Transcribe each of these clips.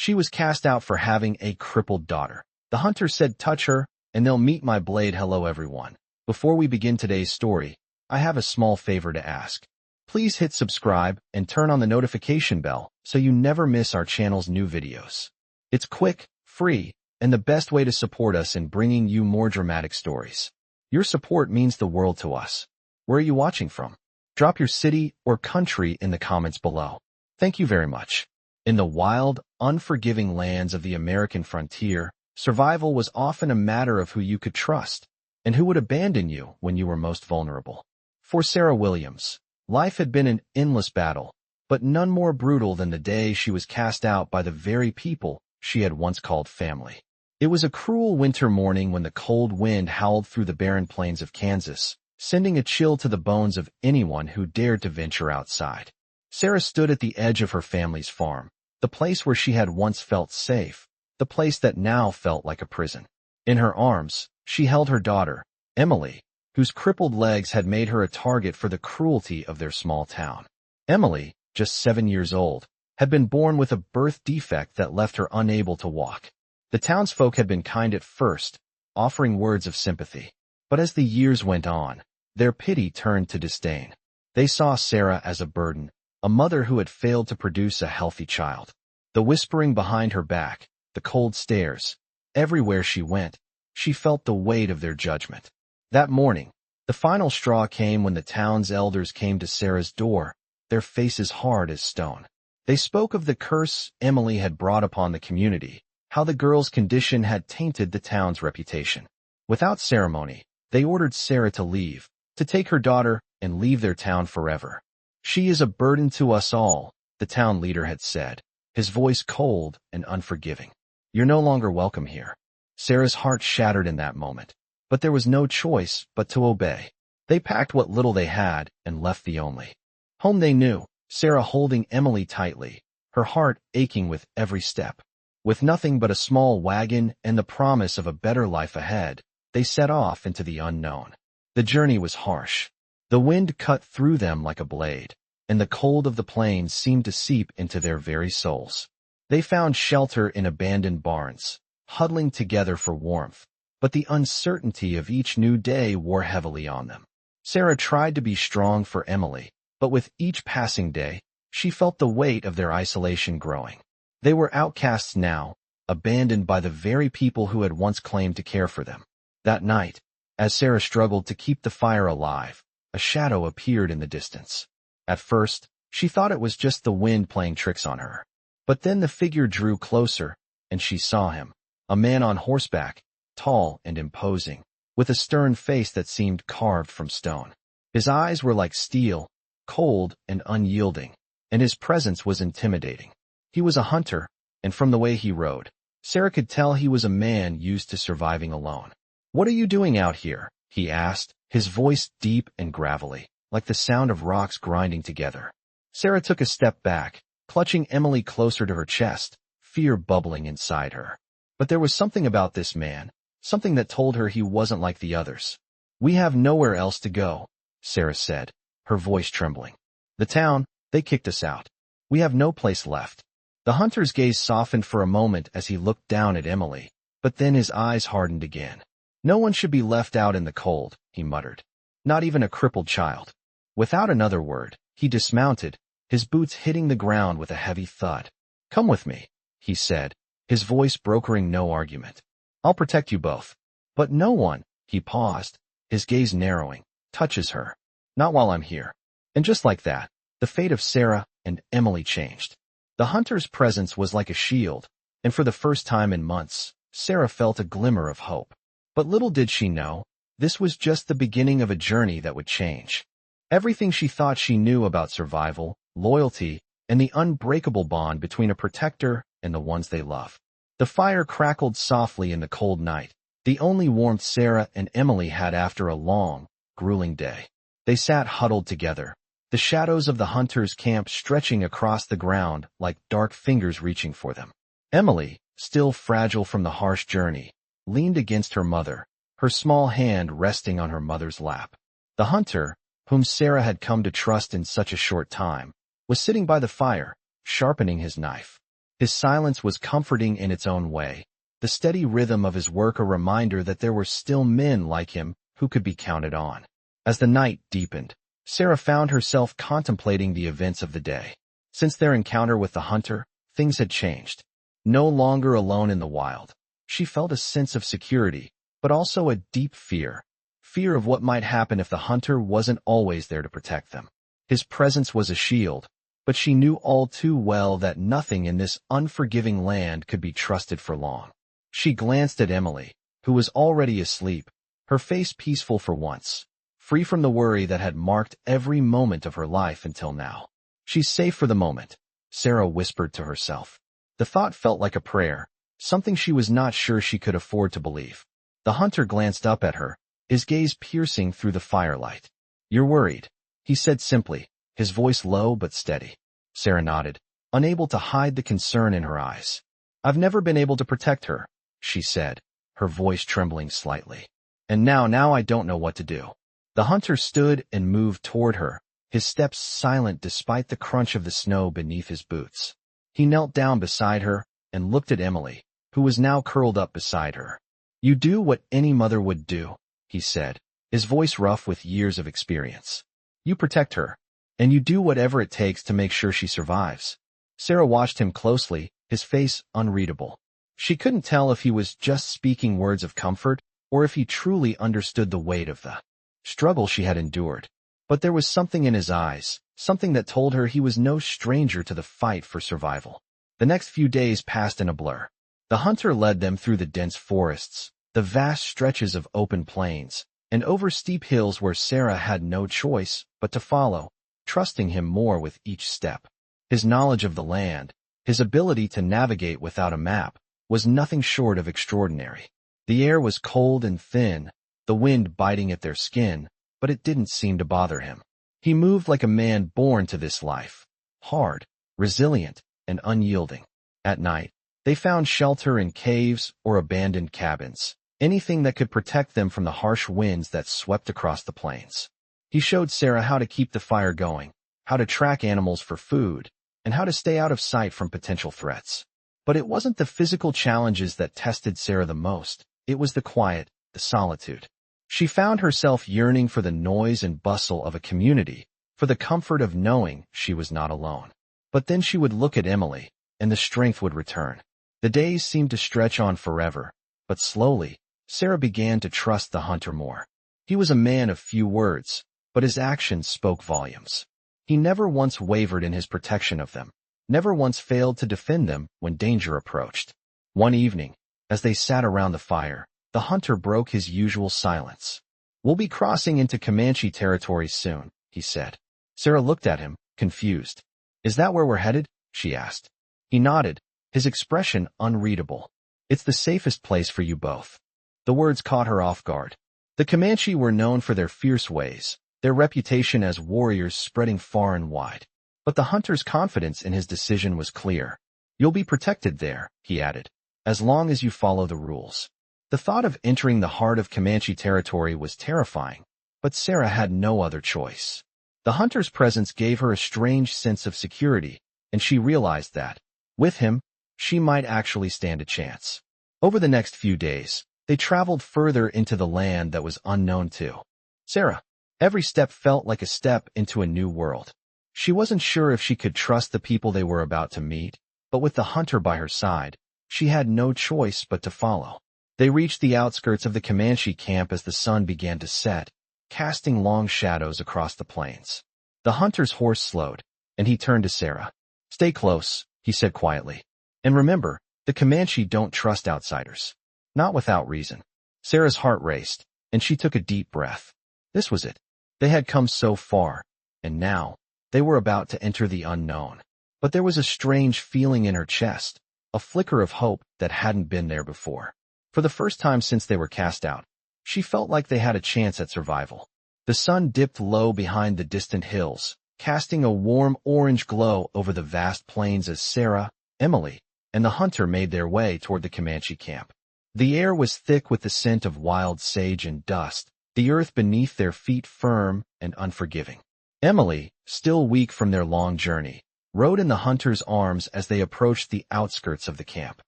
She was cast out for having a crippled daughter. The hunter said, "Touch her, and they'll meet my blade." Hello everyone. Before we begin today's story, I have a small favor to ask. Please hit subscribe and turn on the notification bell so you never miss our channel's new videos. It's quick, free, and the best way to support us in bringing you more dramatic stories. Your support means the world to us. Where are you watching from? Drop your city or country in the comments below. Thank you very much. In the wild, unforgiving lands of the American frontier, survival was often a matter of who you could trust and who would abandon you when you were most vulnerable. For Sarah Williams, life had been an endless battle, but none more brutal than the day she was cast out by the very people she had once called family. It was a cruel winter morning when the cold wind howled through the barren plains of Kansas, sending a chill to the bones of anyone who dared to venture outside. Sarah stood at the edge of her family's farm, the place where she had once felt safe, the place that now felt like a prison. In her arms, she held her daughter, Emily, whose crippled legs had made her a target for the cruelty of their small town. Emily, just 7 years old, had been born with a birth defect that left her unable to walk. The townsfolk had been kind at first, offering words of sympathy. But as the years went on, their pity turned to disdain. They saw Sarah as a burden, a mother who had failed to produce a healthy child. The whispering behind her back, the cold stares. Everywhere she went, she felt the weight of their judgment. That morning, the final straw came when the town's elders came to Sarah's door, their faces hard as stone. They spoke of the curse Emily had brought upon the community, how the girl's condition had tainted the town's reputation. Without ceremony, they ordered Sarah to leave, to take her daughter and leave their town forever. "She is a burden to us all," the town leader had said, his voice cold and unforgiving. "You're no longer welcome here." Sarah's heart shattered in that moment, but there was no choice but to obey. They packed what little they had and left the only home they knew, Sarah holding Emily tightly, her heart aching with every step. With nothing but a small wagon and the promise of a better life ahead, they set off into the unknown. The journey was harsh. The wind cut through them like a blade, and the cold of the plains seemed to seep into their very souls. They found shelter in abandoned barns, huddling together for warmth, but the uncertainty of each new day wore heavily on them. Sarah tried to be strong for Emily, but with each passing day, she felt the weight of their isolation growing. They were outcasts now, abandoned by the very people who had once claimed to care for them. That night, as Sarah struggled to keep the fire alive, a shadow appeared in the distance. At first, she thought it was just the wind playing tricks on her. But then the figure drew closer, and she saw him, a man on horseback, tall and imposing, with a stern face that seemed carved from stone. His eyes were like steel, cold and unyielding, and his presence was intimidating. He was a hunter, and from the way he rode, Sarah could tell he was a man used to surviving alone. "What are you doing out here?" he asked, his voice deep and gravelly, like the sound of rocks grinding together. Sarah took a step back, clutching Emily closer to her chest, fear bubbling inside her. But there was something about this man, something that told her he wasn't like the others. "We have nowhere else to go," Sarah said, her voice trembling. "The town, they kicked us out. We have no place left." The hunter's gaze softened for a moment as he looked down at Emily, but then his eyes hardened again. "No one should be left out in the cold," he muttered. "Not even a crippled child." Without another word, he dismounted, his boots hitting the ground with a heavy thud. "Come with me," he said, his voice brokering no argument. "I'll protect you both." "But no one," he paused, his gaze narrowing, "touches her. Not while I'm here." And just like that, the fate of Sarah and Emily changed. The hunter's presence was like a shield, and for the first time in months, Sarah felt a glimmer of hope. But little did she know, this was just the beginning of a journey that would change. Everything she thought she knew about survival, loyalty, and the unbreakable bond between a protector and the ones they love. The fire crackled softly in the cold night, the only warmth Sarah and Emily had after a long, grueling day. They sat huddled together, the shadows of the hunter's camp stretching across the ground like dark fingers reaching for them. Emily, still fragile from the harsh journey, leaned against her mother, her small hand resting on her mother's lap. The hunter, whom Sarah had come to trust in such a short time, was sitting by the fire, sharpening his knife. His silence was comforting in its own way, the steady rhythm of his work a reminder that there were still men like him who could be counted on. As the night deepened, Sarah found herself contemplating the events of the day. Since their encounter with the hunter, things had changed. No longer alone in the wild, she felt a sense of security, but also a deep fear. Fear of what might happen if the hunter wasn't always there to protect them. His presence was a shield, but she knew all too well that nothing in this unforgiving land could be trusted for long. She glanced at Emily, who was already asleep, her face peaceful for once, free from the worry that had marked every moment of her life until now. She's safe for the moment, Sarah whispered to herself. The thought felt like a prayer, something she was not sure she could afford to believe. The hunter glanced up at her, his gaze piercing through the firelight. "You're worried," he said simply, his voice low but steady. Sarah nodded, unable to hide the concern in her eyes. "I've never been able to protect her," she said, her voice trembling slightly. "And now I don't know what to do." The hunter stood and moved toward her, his steps silent despite the crunch of the snow beneath his boots. He knelt down beside her and looked at Emily, who was now curled up beside her. "You do what any mother would do," he said, his voice rough with years of experience. "You protect her, and you do whatever it takes to make sure she survives." Sarah watched him closely, his face unreadable. She couldn't tell if he was just speaking words of comfort or if he truly understood the weight of the struggle she had endured. But there was something in his eyes, something that told her he was no stranger to the fight for survival. The next few days passed in a blur. The hunter led them through the dense forests, the vast stretches of open plains, and over steep hills where Sarah had no choice but to follow, trusting him more with each step. His knowledge of the land, his ability to navigate without a map, was nothing short of extraordinary. The air was cold and thin, the wind biting at their skin, but it didn't seem to bother him. He moved like a man born to this life, hard, resilient, and unyielding. At night, they found shelter in caves or abandoned cabins, anything that could protect them from the harsh winds that swept across the plains. He showed Sarah how to keep the fire going, how to track animals for food, and how to stay out of sight from potential threats. But it wasn't the physical challenges that tested Sarah the most, it was the quiet, the solitude. She found herself yearning for the noise and bustle of a community, for the comfort of knowing she was not alone. But then she would look at Emily, and the strength would return. The days seemed to stretch on forever, but slowly, Sarah began to trust the hunter more. He was a man of few words, but his actions spoke volumes. He never once wavered in his protection of them, never once failed to defend them when danger approached. One evening, as they sat around the fire, the hunter broke his usual silence. "We'll be crossing into Comanche territory soon," he said. Sarah looked at him, confused. "Is that where we're headed?" she asked. He nodded, his expression unreadable. "It's the safest place for you both." The words caught her off guard. The Comanche were known for their fierce ways, their reputation as warriors spreading far and wide. But the hunter's confidence in his decision was clear. "You'll be protected there," he added, "as long as you follow the rules." The thought of entering the heart of Comanche territory was terrifying, but Sarah had no other choice. The hunter's presence gave her a strange sense of security, and she realized that, with him, she might actually stand a chance. Over the next few days, they traveled further into the land that was unknown to Sarah. Every step felt like a step into a new world. She wasn't sure if she could trust the people they were about to meet, but with the hunter by her side, she had no choice but to follow. They reached the outskirts of the Comanche camp as the sun began to set, casting long shadows across the plains. The hunter's horse slowed, and he turned to Sarah. "Stay close," he said quietly. "And remember, the Comanche don't trust outsiders." Not without reason. Sarah's heart raced, and she took a deep breath. This was it. They had come so far, and now, they were about to enter the unknown. But there was a strange feeling in her chest, a flicker of hope that hadn't been there before. For the first time since they were cast out, she felt like they had a chance at survival. The sun dipped low behind the distant hills, casting a warm orange glow over the vast plains as Sarah, Emily, and the hunter made their way toward the Comanche camp. The air was thick with the scent of wild sage and dust, the earth beneath their feet firm and unforgiving. Emily, still weak from their long journey, rode in the hunter's arms as they approached the outskirts of the camp.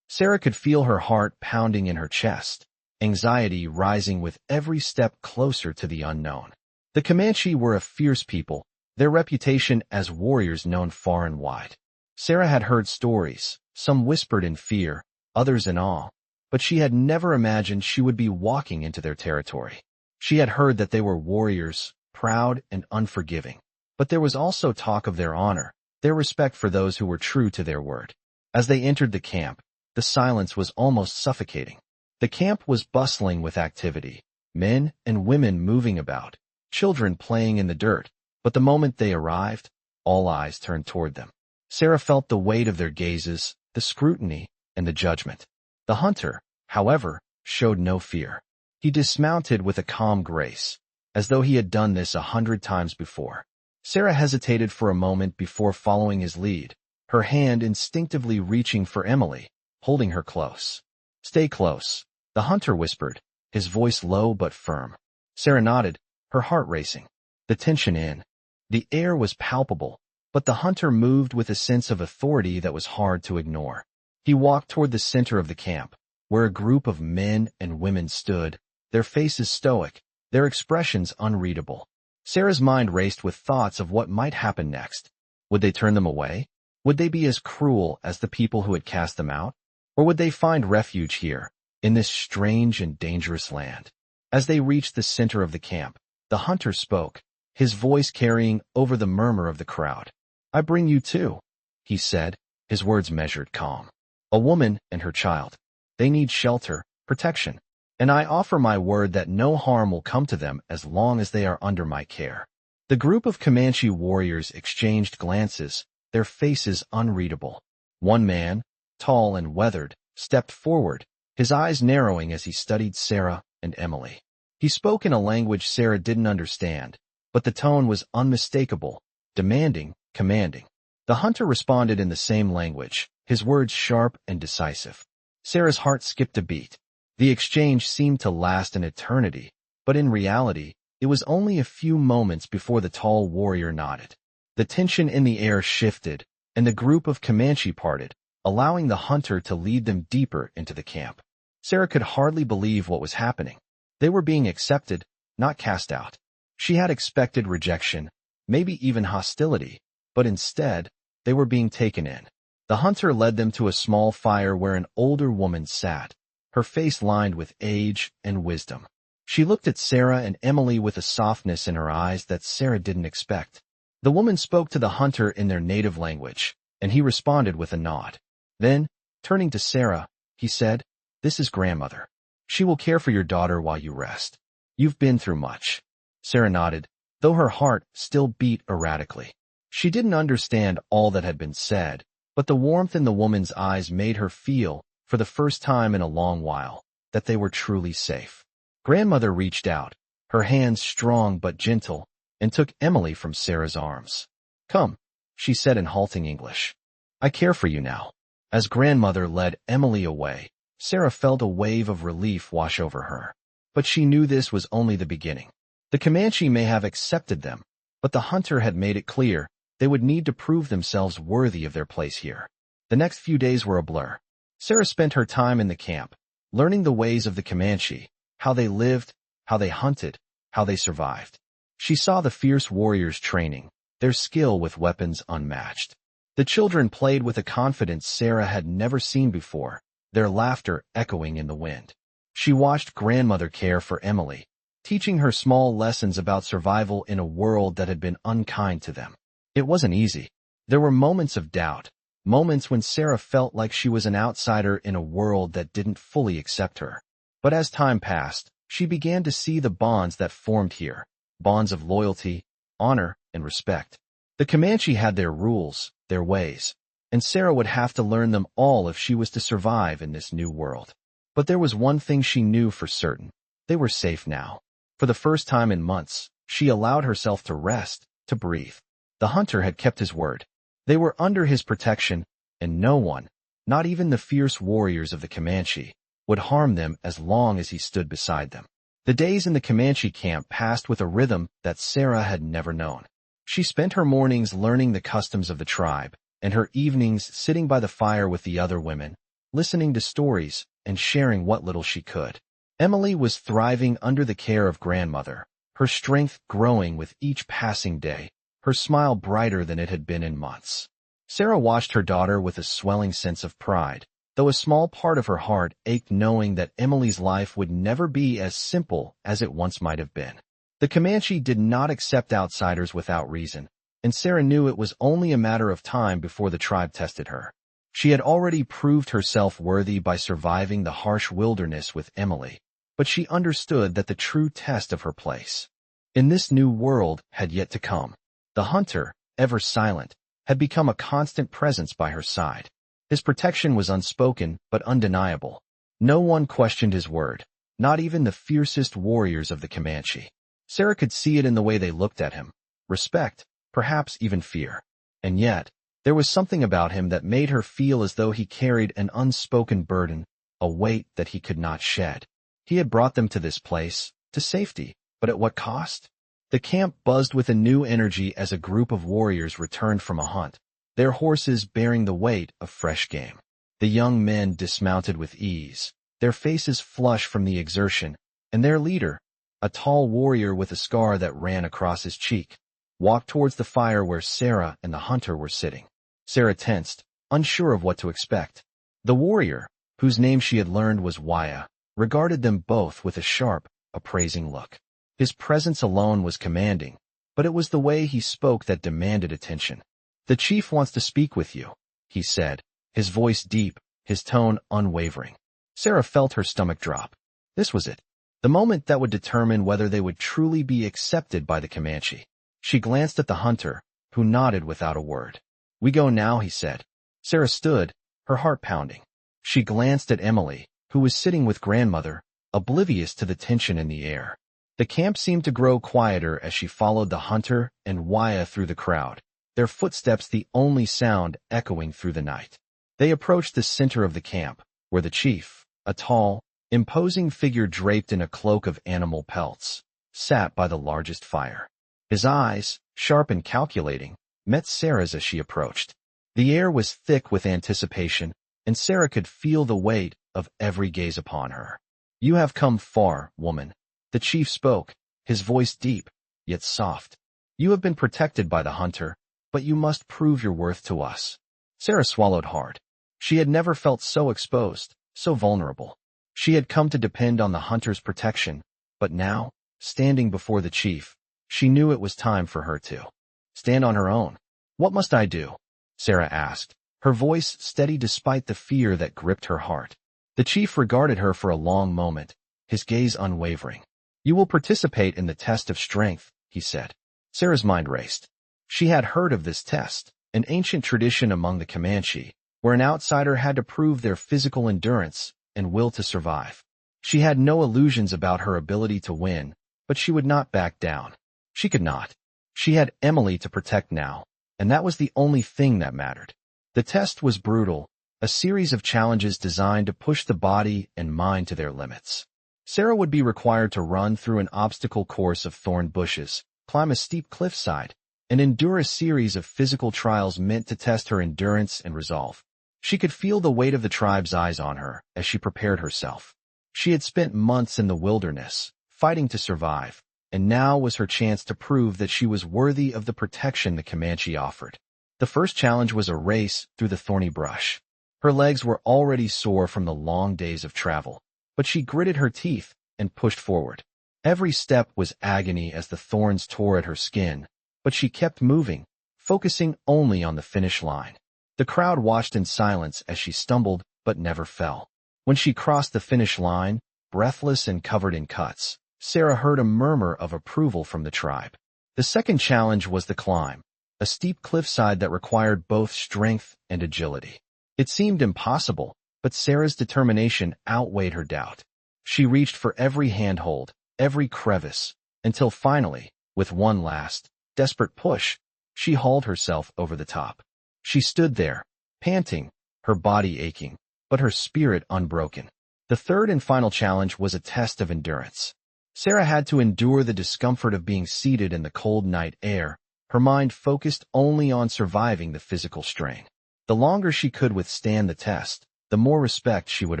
Sarah could feel her heart pounding in her chest, anxiety rising with every step closer to the unknown. The Comanche were a fierce people, their reputation as warriors known far and wide. Sarah had heard stories, some whispered in fear, others in awe, but she had never imagined she would be walking into their territory. She had heard that they were warriors, proud and unforgiving, but there was also talk of their honor, their respect for those who were true to their word. As they entered the camp, the silence was almost suffocating. The camp was bustling with activity, men and women moving about, children playing in the dirt, but the moment they arrived, all eyes turned toward them. Sarah felt the weight of their gazes, the scrutiny, and the judgment. The hunter, however, showed no fear. He dismounted with a calm grace, as though he had done this 100 times before. Sarah hesitated for a moment before following his lead, her hand instinctively reaching for Emily, holding her close. "Stay close," the hunter whispered, his voice low but firm. Sarah nodded, her heart racing. The tension in the air was palpable, but the hunter moved with a sense of authority that was hard to ignore. He walked toward the center of the camp, where a group of men and women stood, their faces stoic, their expressions unreadable. Sarah's mind raced with thoughts of what might happen next. Would they turn them away? Would they be as cruel as the people who had cast them out? Or would they find refuge here, in this strange and dangerous land? As they reached the center of the camp, the hunter spoke, his voice carrying over the murmur of the crowd. "I bring you too," he said, his words measured calm. "A woman and her child. They need shelter, protection, and I offer my word that no harm will come to them as long as they are under my care." The group of Comanche warriors exchanged glances, their faces unreadable. One man, tall and weathered, stepped forward, his eyes narrowing as he studied Sarah and Emily. He spoke in a language Sarah didn't understand, but the tone was unmistakable, demanding, commanding. The hunter responded in the same language, his words sharp and decisive. Sarah's heart skipped a beat. The exchange seemed to last an eternity, but in reality, it was only a few moments before the tall warrior nodded. The tension in the air shifted, and the group of Comanche parted, allowing the hunter to lead them deeper into the camp. Sarah could hardly believe what was happening. They were being accepted, not cast out. She had expected rejection, maybe even hostility, but instead, they were being taken in. The hunter led them to a small fire where an older woman sat, her face lined with age and wisdom. She looked at Sarah and Emily with a softness in her eyes that Sarah didn't expect. The woman spoke to the hunter in their native language, and he responded with a nod. Then, turning to Sarah, he said, "This is grandmother. She will care for your daughter while you rest. You've been through much." Sarah nodded, though her heart still beat erratically. She didn't understand all that had been said, but the warmth in the woman's eyes made her feel, for the first time in a long while, that they were truly safe. Grandmother reached out, her hands strong but gentle, and took Emily from Sarah's arms. "Come," she said in halting English. "I care for you now." As grandmother led Emily away, Sarah felt a wave of relief wash over her. But she knew this was only the beginning. The Comanche may have accepted them, but the hunter had made it clear they would need to prove themselves worthy of their place here. The next few days were a blur. Sarah spent her time in the camp, learning the ways of the Comanche, how they lived, how they hunted, how they survived. She saw the fierce warriors training, their skill with weapons unmatched. The children played with a confidence Sarah had never seen before, their laughter echoing in the wind. She watched grandmother care for Emily, teaching her small lessons about survival in a world that had been unkind to them. It wasn't easy. There were moments of doubt, moments when Sarah felt like she was an outsider in a world that didn't fully accept her. But as time passed, she began to see the bonds that formed here, bonds of loyalty, honor, and respect. The Comanche had their rules, their ways, and Sarah would have to learn them all if she was to survive in this new world. But there was one thing she knew for certain. They were safe now. For the first time in months, she allowed herself to rest, to breathe. The hunter had kept his word. They were under his protection, and no one, not even the fierce warriors of the Comanche, would harm them as long as he stood beside them. The days in the Comanche camp passed with a rhythm that Sarah had never known. She spent her mornings learning the customs of the tribe, and her evenings sitting by the fire with the other women, listening to stories and sharing what little she could. Emily was thriving under the care of grandmother, her strength growing with each passing day, her smile brighter than it had been in months. Sarah watched her daughter with a swelling sense of pride, though a small part of her heart ached knowing that Emily's life would never be as simple as it once might have been. The Comanche did not accept outsiders without reason, and Sarah knew it was only a matter of time before the tribe tested her. She had already proved herself worthy by surviving the harsh wilderness with Emily, but she understood that the true test of her place in this new world had yet to come. The hunter, ever silent, had become a constant presence by her side. His protection was unspoken but undeniable. No one questioned his word, not even the fiercest warriors of the Comanche. Sarah could see it in the way they looked at him. Respect, perhaps even fear. And yet, there was something about him that made her feel as though he carried an unspoken burden, a weight that he could not shed. He had brought them to this place, to safety, but at what cost? The camp buzzed with a new energy as a group of warriors returned from a hunt, their horses bearing the weight of fresh game. The young men dismounted with ease, their faces flushed from the exertion, and their leader, a tall warrior with a scar that ran across his cheek, walked towards the fire where Sarah and the hunter were sitting. Sarah tensed, unsure of what to expect. The warrior, whose name she had learned was Waya, regarded them both with a sharp, appraising look. His presence alone was commanding, but it was the way he spoke that demanded attention. "The chief wants to speak with you," he said, his voice deep, his tone unwavering. Sarah felt her stomach drop. This was it, the moment that would determine whether they would truly be accepted by the Comanche. She glanced at the hunter, who nodded without a word. "We go now," he said. Sarah stood, her heart pounding. She glanced at Emily, who was sitting with grandmother, oblivious to the tension in the air. The camp seemed to grow quieter as she followed the hunter and Waya through the crowd, their footsteps the only sound echoing through the night. They approached the center of the camp, where the chief, a tall, imposing figure draped in a cloak of animal pelts, sat by the largest fire. His eyes, sharp and calculating, met Sarah's as she approached. The air was thick with anticipation, and Sarah could feel the weight of every gaze upon her. "You have come far, woman," the chief spoke, his voice deep, yet soft. "You have been protected by the hunter, but you must prove your worth to us." Sarah swallowed hard. She had never felt so exposed, so vulnerable. She had come to depend on the hunter's protection, but now, standing before the chief, she knew it was time for her to stand on her own. "What must I do?" Sarah asked, her voice steady despite the fear that gripped her heart. The chief regarded her for a long moment, his gaze unwavering. "You will participate in the test of strength," he said. Sarah's mind raced. She had heard of this test, an ancient tradition among the Comanche, where an outsider had to prove their physical endurance and will to survive. She had no illusions about her ability to win, but she would not back down. She could not. She had Emily to protect now, and that was the only thing that mattered. The test was brutal, a series of challenges designed to push the body and mind to their limits. Sarah would be required to run through an obstacle course of thorn bushes, climb a steep cliffside, and endure a series of physical trials meant to test her endurance and resolve. She could feel the weight of the tribe's eyes on her as she prepared herself. She had spent months in the wilderness, fighting to survive, and now was her chance to prove that she was worthy of the protection the Comanche offered. The first challenge was a race through the thorny brush. Her legs were already sore from the long days of travel, but she gritted her teeth and pushed forward. Every step was agony as the thorns tore at her skin, but she kept moving, focusing only on the finish line. The crowd watched in silence as she stumbled but never fell. When she crossed the finish line, breathless and covered in cuts, Sarah heard a murmur of approval from the tribe. The second challenge was the climb, a steep cliffside that required both strength and agility. It seemed impossible, but Sarah's determination outweighed her doubt. She reached for every handhold, every crevice, until finally, with one last, desperate push, she hauled herself over the top. She stood there, panting, her body aching, but her spirit unbroken. The third and final challenge was a test of endurance. Sarah had to endure the discomfort of being seated in the cold night air, her mind focused only on surviving the physical strain. The longer she could withstand the test, the more respect she would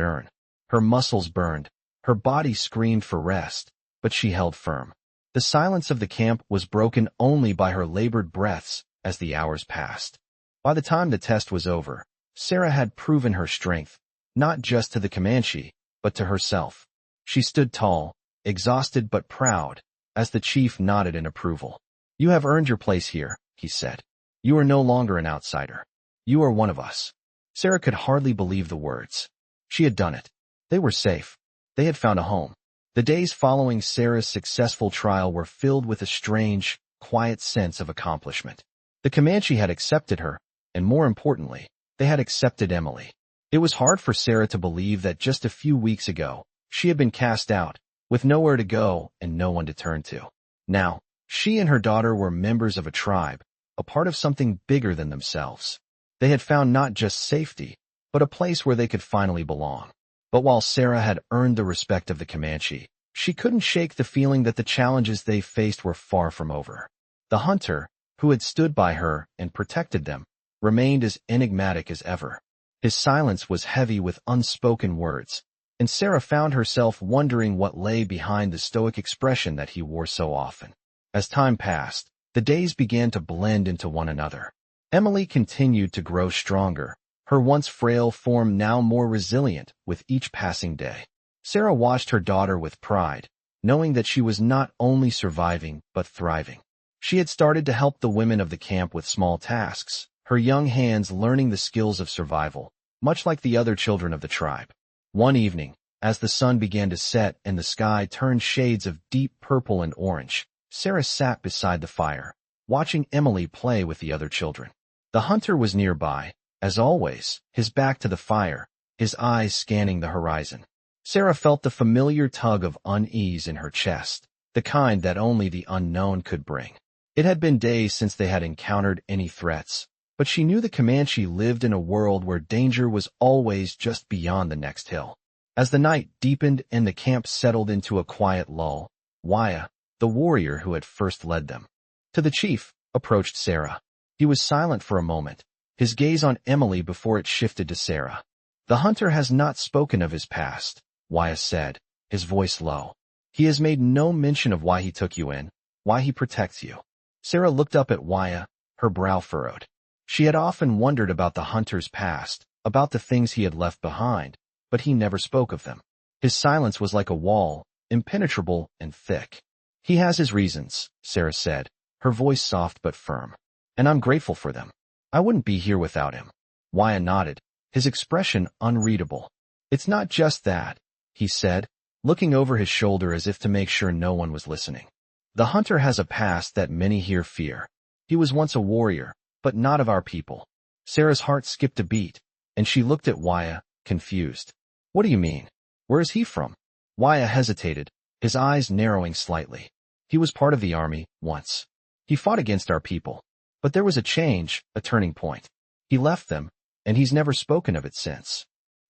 earn. Her muscles burned, her body screamed for rest, but she held firm. The silence of the camp was broken only by her labored breaths as the hours passed. By the time the test was over, Sarah had proven her strength, not just to the Comanche, but to herself. She stood tall, exhausted but proud, as the chief nodded in approval. "You have earned your place here," he said. "You are no longer an outsider. You are one of us." Sarah could hardly believe the words. She had done it. They were safe. They had found a home. The days following Sarah's successful trial were filled with a strange, quiet sense of accomplishment. The Comanche had accepted her, and more importantly, they had accepted Emily. It was hard for Sarah to believe that just a few weeks ago, she had been cast out, with nowhere to go and no one to turn to. Now, she and her daughter were members of a tribe, a part of something bigger than themselves. They had found not just safety, but a place where they could finally belong. But while Sarah had earned the respect of the Comanche, she couldn't shake the feeling that the challenges they faced were far from over. The hunter, who had stood by her and protected them, remained as enigmatic as ever. His silence was heavy with unspoken words, and Sarah found herself wondering what lay behind the stoic expression that he wore so often. As time passed, the days began to blend into one another. Emily continued to grow stronger, her once frail form now more resilient with each passing day. Sarah watched her daughter with pride, knowing that she was not only surviving but thriving. She had started to help the women of the camp with small tasks, her young hands learning the skills of survival, much like the other children of the tribe. One evening, as the sun began to set and the sky turned shades of deep purple and orange, Sarah sat beside the fire, watching Emily play with the other children. The hunter was nearby, as always, his back to the fire, his eyes scanning the horizon. Sarah felt the familiar tug of unease in her chest, the kind that only the unknown could bring. It had been days since they had encountered any threats, but she knew the Comanche lived in a world where danger was always just beyond the next hill. As the night deepened and the camp settled into a quiet lull, Waya, the warrior who had first led them, to the chief, approached Sarah. He was silent for a moment, his gaze on Emily before it shifted to Sarah. "The hunter has not spoken of his past," Waya said, his voice low. "He has made no mention of why he took you in, why he protects you." Sarah looked up at Waya, her brow furrowed. She had often wondered about the hunter's past, about the things he had left behind, but he never spoke of them. His silence was like a wall, impenetrable and thick. "He has his reasons," Sarah said, her voice soft but firm. "And I'm grateful for them. I wouldn't be here without him." Waya nodded, his expression unreadable. "It's not just that," he said, looking over his shoulder as if to make sure no one was listening. "The hunter has a past that many here fear. He was once a warrior, but not of our people." Sarah's heart skipped a beat, and she looked at Waya, confused. "What do you mean? Where is he from?" Waya hesitated, his eyes narrowing slightly. "He was part of the army, once. He fought against our people. But there was a change, a turning point. He left them, and he's never spoken of it since."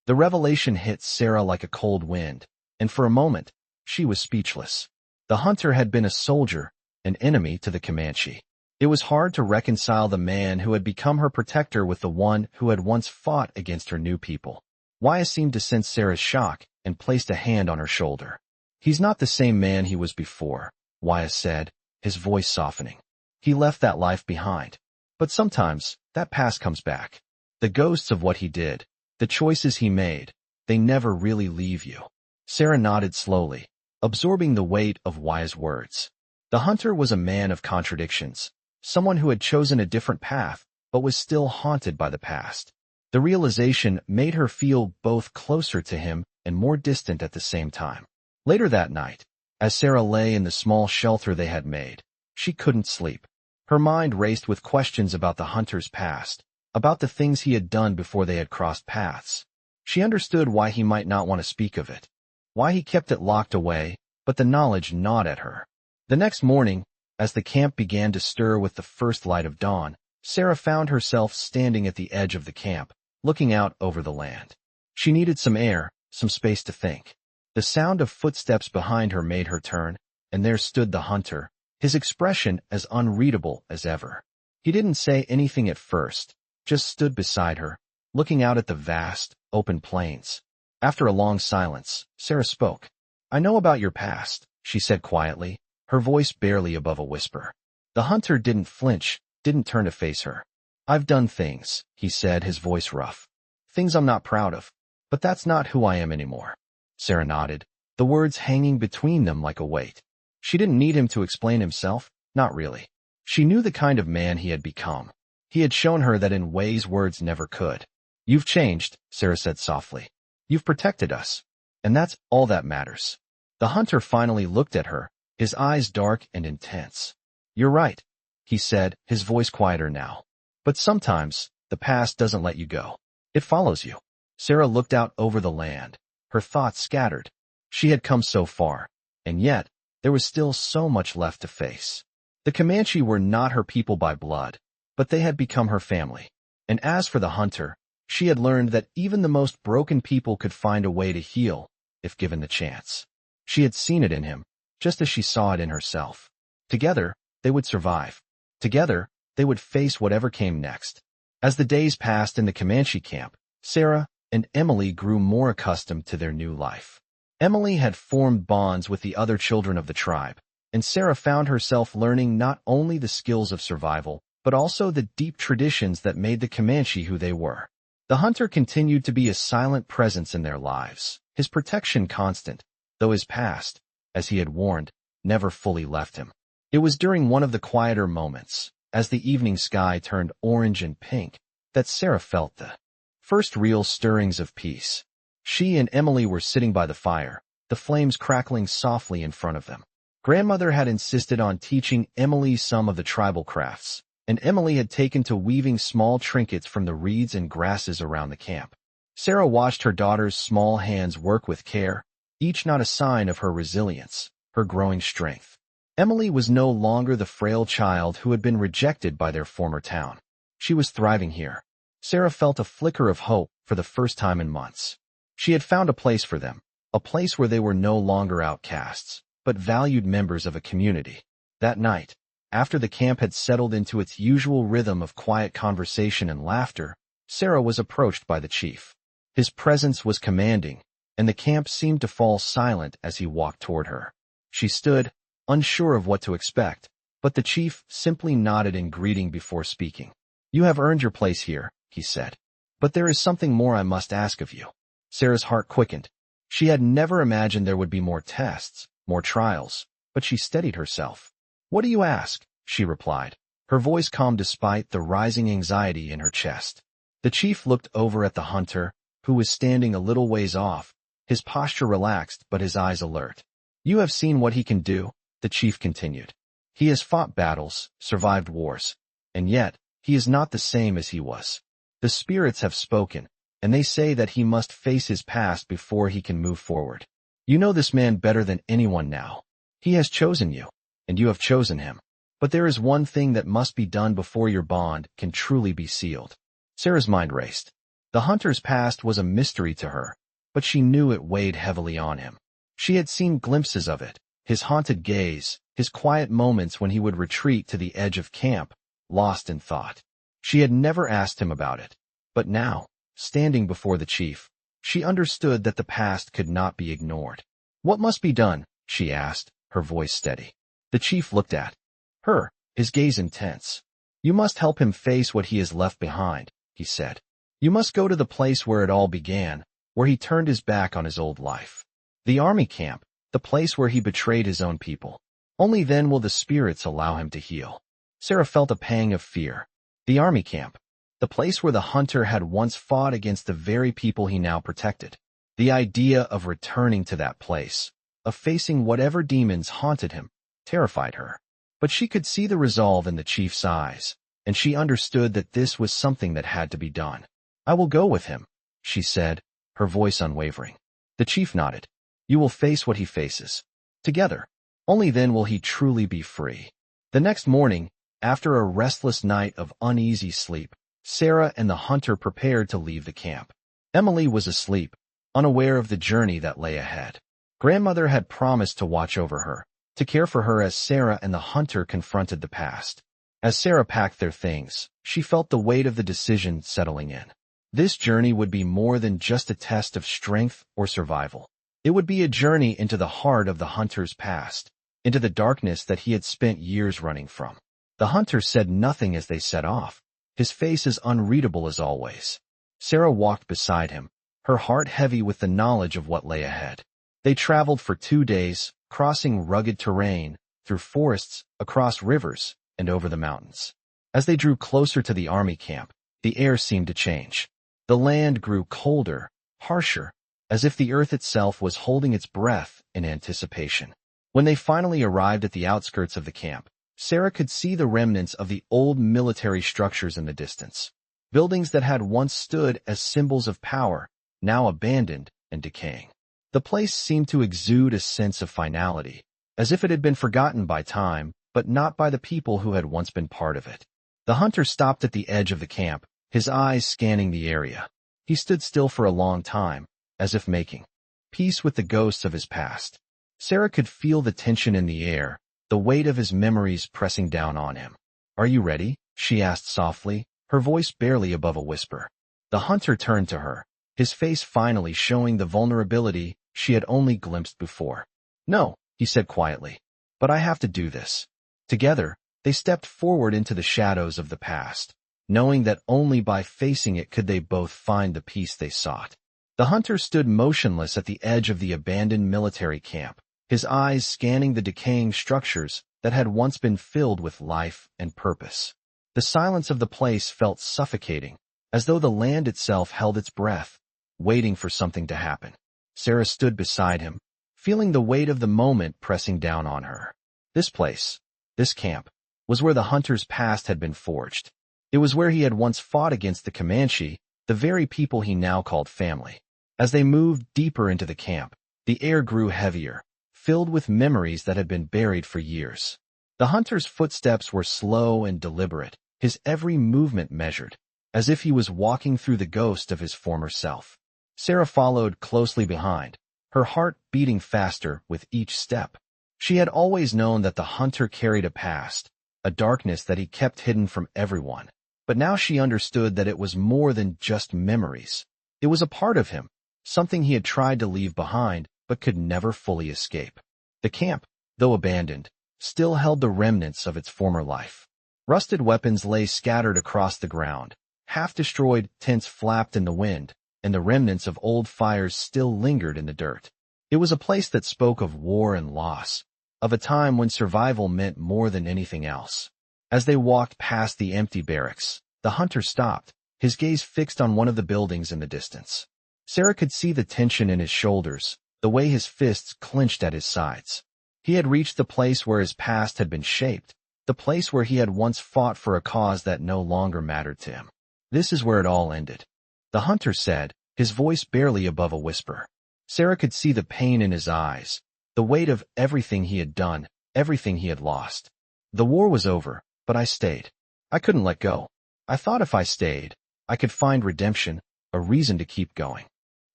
The revelation hit Sarah like a cold wind, and for a moment, she was speechless. The hunter had been a soldier, an enemy to the Comanche. It was hard to reconcile the man who had become her protector with the one who had once fought against her new people. Waya seemed to sense Sarah's shock and placed a hand on her shoulder. "He's not the same man he was before," Waya said, his voice softening. "He left that life behind. But sometimes, that past comes back. The ghosts of what he did, the choices he made, they never really leave you." Sarah nodded slowly, absorbing the weight of Waya's words. The hunter was a man of contradictions, someone who had chosen a different path, but was still haunted by the past. The realization made her feel both closer to him and more distant at the same time. Later that night, as Sarah lay in the small shelter they had made, she couldn't sleep. Her mind raced with questions about the hunter's past, about the things he had done before they had crossed paths. She understood why he might not want to speak of it, why he kept it locked away, but the knowledge gnawed at her. The next morning, as the camp began to stir with the first light of dawn, Sarah found herself standing at the edge of the camp, looking out over the land. She needed some air, some space to think. The sound of footsteps behind her made her turn, and there stood the hunter, his expression as unreadable as ever. He didn't say anything at first, just stood beside her, looking out at the vast, open plains. After a long silence, Sarah spoke. "I know about your past," she said quietly, her voice barely above a whisper. The hunter didn't flinch, didn't turn to face her. "I've done things," he said, his voice rough. "Things I'm not proud of. But that's not who I am anymore." Sarah nodded, the words hanging between them like a weight. She didn't need him to explain himself, not really. She knew the kind of man he had become. He had shown her that in ways words never could. "You've changed," Sarah said softly. "You've protected us. And that's all that matters." The hunter finally looked at her, his eyes dark and intense. "You're right," he said, his voice quieter now. "But sometimes, the past doesn't let you go. It follows you." Sarah looked out over the land, her thoughts scattered. She had come so far, and yet, there was still so much left to face. The Comanche were not her people by blood, but they had become her family. And as for the hunter, she had learned that even the most broken people could find a way to heal, if given the chance. She had seen it in him, just as she saw it in herself. Together, they would survive. Together, they would face whatever came next. As the days passed in the Comanche camp, Sarah and Emily grew more accustomed to their new life. Emily had formed bonds with the other children of the tribe, and Sarah found herself learning not only the skills of survival, but also the deep traditions that made the Comanche who they were. The hunter continued to be a silent presence in their lives, his protection constant, though his past, as he had warned, never fully left him. It was during one of the quieter moments, as the evening sky turned orange and pink, that Sarah felt the first real stirrings of peace. She and Emily were sitting by the fire, the flames crackling softly in front of them. Grandmother had insisted on teaching Emily some of the tribal crafts, and Emily had taken to weaving small trinkets from the reeds and grasses around the camp. Sarah watched her daughter's small hands work with care, each not a sign of her resilience, her growing strength. Emily was no longer the frail child who had been rejected by their former town. She was thriving here. Sarah felt a flicker of hope for the first time in months. She had found a place for them, a place where they were no longer outcasts, but valued members of a community. That night, after the camp had settled into its usual rhythm of quiet conversation and laughter, Sarah was approached by the chief. His presence was commanding, and the camp seemed to fall silent as he walked toward her. She stood, unsure of what to expect, but the chief simply nodded in greeting before speaking. "You have earned your place here," he said. "But there is something more I must ask of you." Sarah's heart quickened. She had never imagined there would be more tests, more trials, but she steadied herself. "What do you ask?" she replied, her voice calm despite the rising anxiety in her chest. The chief looked over at the hunter, who was standing a little ways off, his posture relaxed but his eyes alert. "You have seen what he can do," the chief continued. "He has fought battles, survived wars, and yet, he is not the same as he was. The spirits have spoken, and they say that he must face his past before he can move forward. You know this man better than anyone now. He has chosen you, and you have chosen him. But there is one thing that must be done before your bond can truly be sealed." Sarah's mind raced. The hunter's past was a mystery to her, but she knew it weighed heavily on him. She had seen glimpses of it, his haunted gaze, his quiet moments when he would retreat to the edge of camp, lost in thought. She had never asked him about it, but now, standing before the chief, she understood that the past could not be ignored. "What must be done?" she asked, her voice steady. The chief looked at her, his gaze intense. "You must help him face what he has left behind," he said. "You must go to the place where it all began, where he turned his back on his old life. The army camp, the place where he betrayed his own people. Only then will the spirits allow him to heal." Sarah felt a pang of fear. The army camp, the place where the hunter had once fought against the very people he now protected. The idea of returning to that place, of facing whatever demons haunted him, terrified her. But she could see the resolve in the chief's eyes, and she understood that this was something that had to be done. "I will go with him," she said, her voice unwavering. The chief nodded. "You will face what he faces. Together. Only then will he truly be free." The next morning, after a restless night of uneasy sleep, Sarah and the hunter prepared to leave the camp. Emily was asleep, unaware of the journey that lay ahead. Grandmother had promised to watch over her, to care for her as Sarah and the hunter confronted the past. As Sarah packed their things, she felt the weight of the decision settling in. This journey would be more than just a test of strength or survival. It would be a journey into the heart of the hunter's past, into the darkness that he had spent years running from. The hunter said nothing as they set off, his face as unreadable as always. Sarah walked beside him, her heart heavy with the knowledge of what lay ahead. They traveled for 2 days, crossing rugged terrain, through forests, across rivers, and over the mountains. As they drew closer to the army camp, the air seemed to change. The land grew colder, harsher, as if the earth itself was holding its breath in anticipation. When they finally arrived at the outskirts of the camp, Sarah could see the remnants of the old military structures in the distance. Buildings that had once stood as symbols of power, now abandoned and decaying. The place seemed to exude a sense of finality, as if it had been forgotten by time, but not by the people who had once been part of it. The hunter stopped at the edge of the camp, his eyes scanning the area. He stood still for a long time, as if making peace with the ghosts of his past. Sarah could feel the tension in the air, the weight of his memories pressing down on him. "Are you ready?" she asked softly, her voice barely above a whisper. The hunter turned to her, his face finally showing the vulnerability she had only glimpsed before. "No," he said quietly, "but I have to do this." Together, they stepped forward into the shadows of the past, knowing that only by facing it could they both find the peace they sought. The hunter stood motionless at the edge of the abandoned military camp, his eyes scanning the decaying structures that had once been filled with life and purpose. The silence of the place felt suffocating, as though the land itself held its breath, waiting for something to happen. Sarah stood beside him, feeling the weight of the moment pressing down on her. This place, this camp, was where the hunter's past had been forged. It was where he had once fought against the Comanche, the very people he now called family. As they moved deeper into the camp, the air grew heavier, filled with memories that had been buried for years. The hunter's footsteps were slow and deliberate, his every movement measured, as if he was walking through the ghost of his former self. Sarah followed closely behind, her heart beating faster with each step. She had always known that the hunter carried a past, a darkness that he kept hidden from everyone. But now she understood that it was more than just memories. It was a part of him, something he had tried to leave behind, but could never fully escape. The camp, though abandoned, still held the remnants of its former life. Rusted weapons lay scattered across the ground, half-destroyed tents flapped in the wind, and the remnants of old fires still lingered in the dirt. It was a place that spoke of war and loss, of a time when survival meant more than anything else. As they walked past the empty barracks, the hunter stopped, his gaze fixed on one of the buildings in the distance. Sarah could see the tension in his shoulders, the way his fists clenched at his sides. He had reached the place where his past had been shaped, the place where he had once fought for a cause that no longer mattered to him. "This is where it all ended," the hunter said, his voice barely above a whisper. Sarah could see the pain in his eyes, the weight of everything he had done, everything he had lost. "The war was over, but I stayed. I couldn't let go. I thought if I stayed, I could find redemption, a reason to keep going."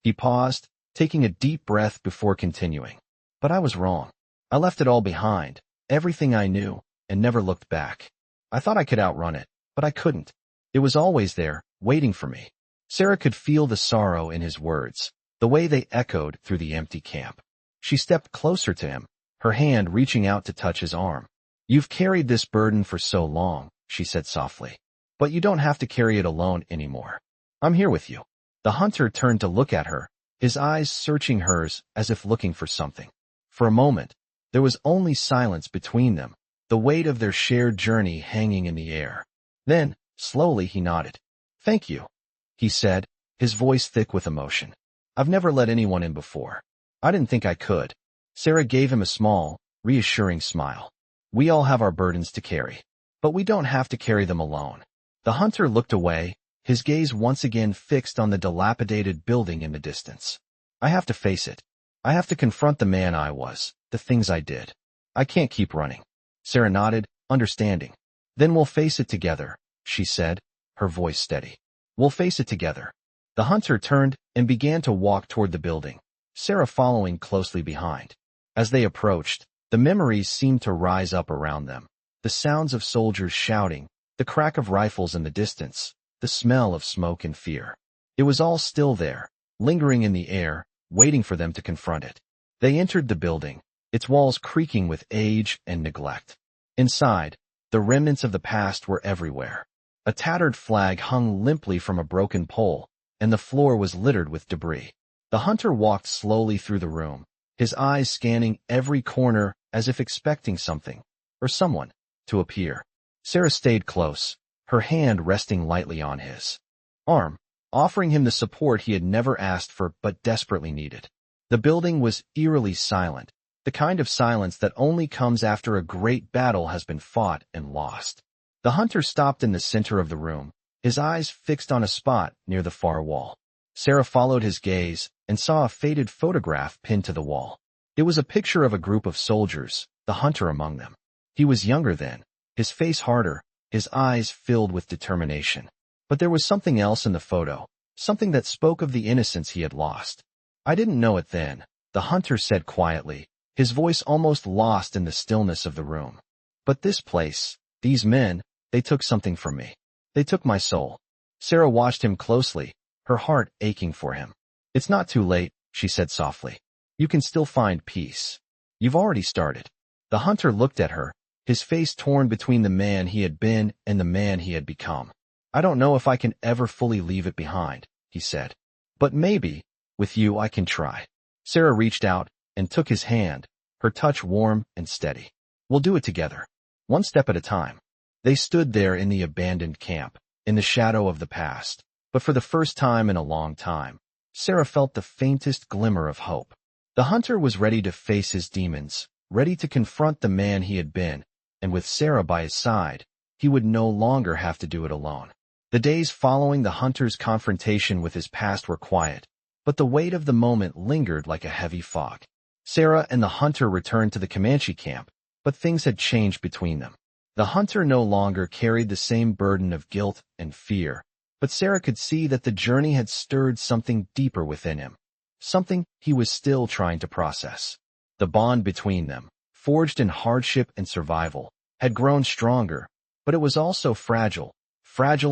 He paused, taking a deep breath before continuing. "But I was wrong. I left it all behind, everything I knew, and never looked back. I thought I could outrun it, but I couldn't. It was always there, waiting for me." Sarah could feel the sorrow in his words, the way they echoed through the empty camp. She stepped closer to him, her hand reaching out to touch his arm. "You've carried this burden for so long," she said softly. "But you don't have to carry it alone anymore. I'm here with you." The hunter turned to look at her, his eyes searching hers as if looking for something. For a moment, there was only silence between them, the weight of their shared journey hanging in the air. Then, slowly he nodded. "Thank you," he said, his voice thick with emotion. "I've never let anyone in before. I didn't think I could." Sarah gave him a small, reassuring smile. "We all have our burdens to carry, but we don't have to carry them alone." The hunter looked away, his gaze once again fixed on the dilapidated building in the distance. "I have to face it. I have to confront the man I was, the things I did. I can't keep running." Sarah nodded, understanding. "Then we'll face it together," she said, her voice steady. "We'll face it together." The hunter turned and began to walk toward the building, Sarah following closely behind. As they approached, The memories seemed to rise up around them. The sounds of soldiers shouting, the crack of rifles in the distance, the smell of smoke and fear. It was all still there, lingering in the air, waiting for them to confront it. They entered the building, its walls creaking with age and neglect. Inside, the remnants of the past were everywhere. A tattered flag hung limply from a broken pole, and the floor was littered with debris. The hunter walked slowly through the room, his eyes scanning every corner as if expecting something, or someone, to appear. Sarah stayed close, her hand resting lightly on his arm, offering him the support he had never asked for but desperately needed. The building was eerily silent, the kind of silence that only comes after a great battle has been fought and lost. The hunter stopped in the center of the room, his eyes fixed on a spot near the far wall. Sarah followed his gaze and saw a faded photograph pinned to the wall. It was a picture of a group of soldiers, the hunter among them. He was younger then, his face harder, his eyes filled with determination. But there was something else in the photo, something that spoke of the innocence he had lost. "I didn't know it then," the hunter said quietly, his voice almost lost in the stillness of the room. "But this place, these men, they took something from me. They took my soul." Sarah watched him closely, her heart aching for him. "It's not too late," she said softly. "You can still find peace. You've already started." The hunter looked at her, his face torn between the man he had been and the man he had become. "I don't know if I can ever fully leave it behind," he said. "But maybe, with you I can try." Sarah reached out and took his hand, her touch warm and steady. "We'll do it together, one step at a time." They stood there in the abandoned camp, in the shadow of the past, but for the first time in a long time, Sarah felt the faintest glimmer of hope. The hunter was ready to face his demons, ready to confront the man he had been, and with Sarah by his side, he would no longer have to do it alone. The days following the hunter's confrontation with his past were quiet, but the weight of the moment lingered like a heavy fog. Sarah and the hunter returned to the Comanche camp, but things had changed between them. The hunter no longer carried the same burden of guilt and fear, but Sarah could see that the journey had stirred something deeper within him, something he was still trying to process. The bond between them, forged in hardship and survival, had grown stronger, but it was also fragile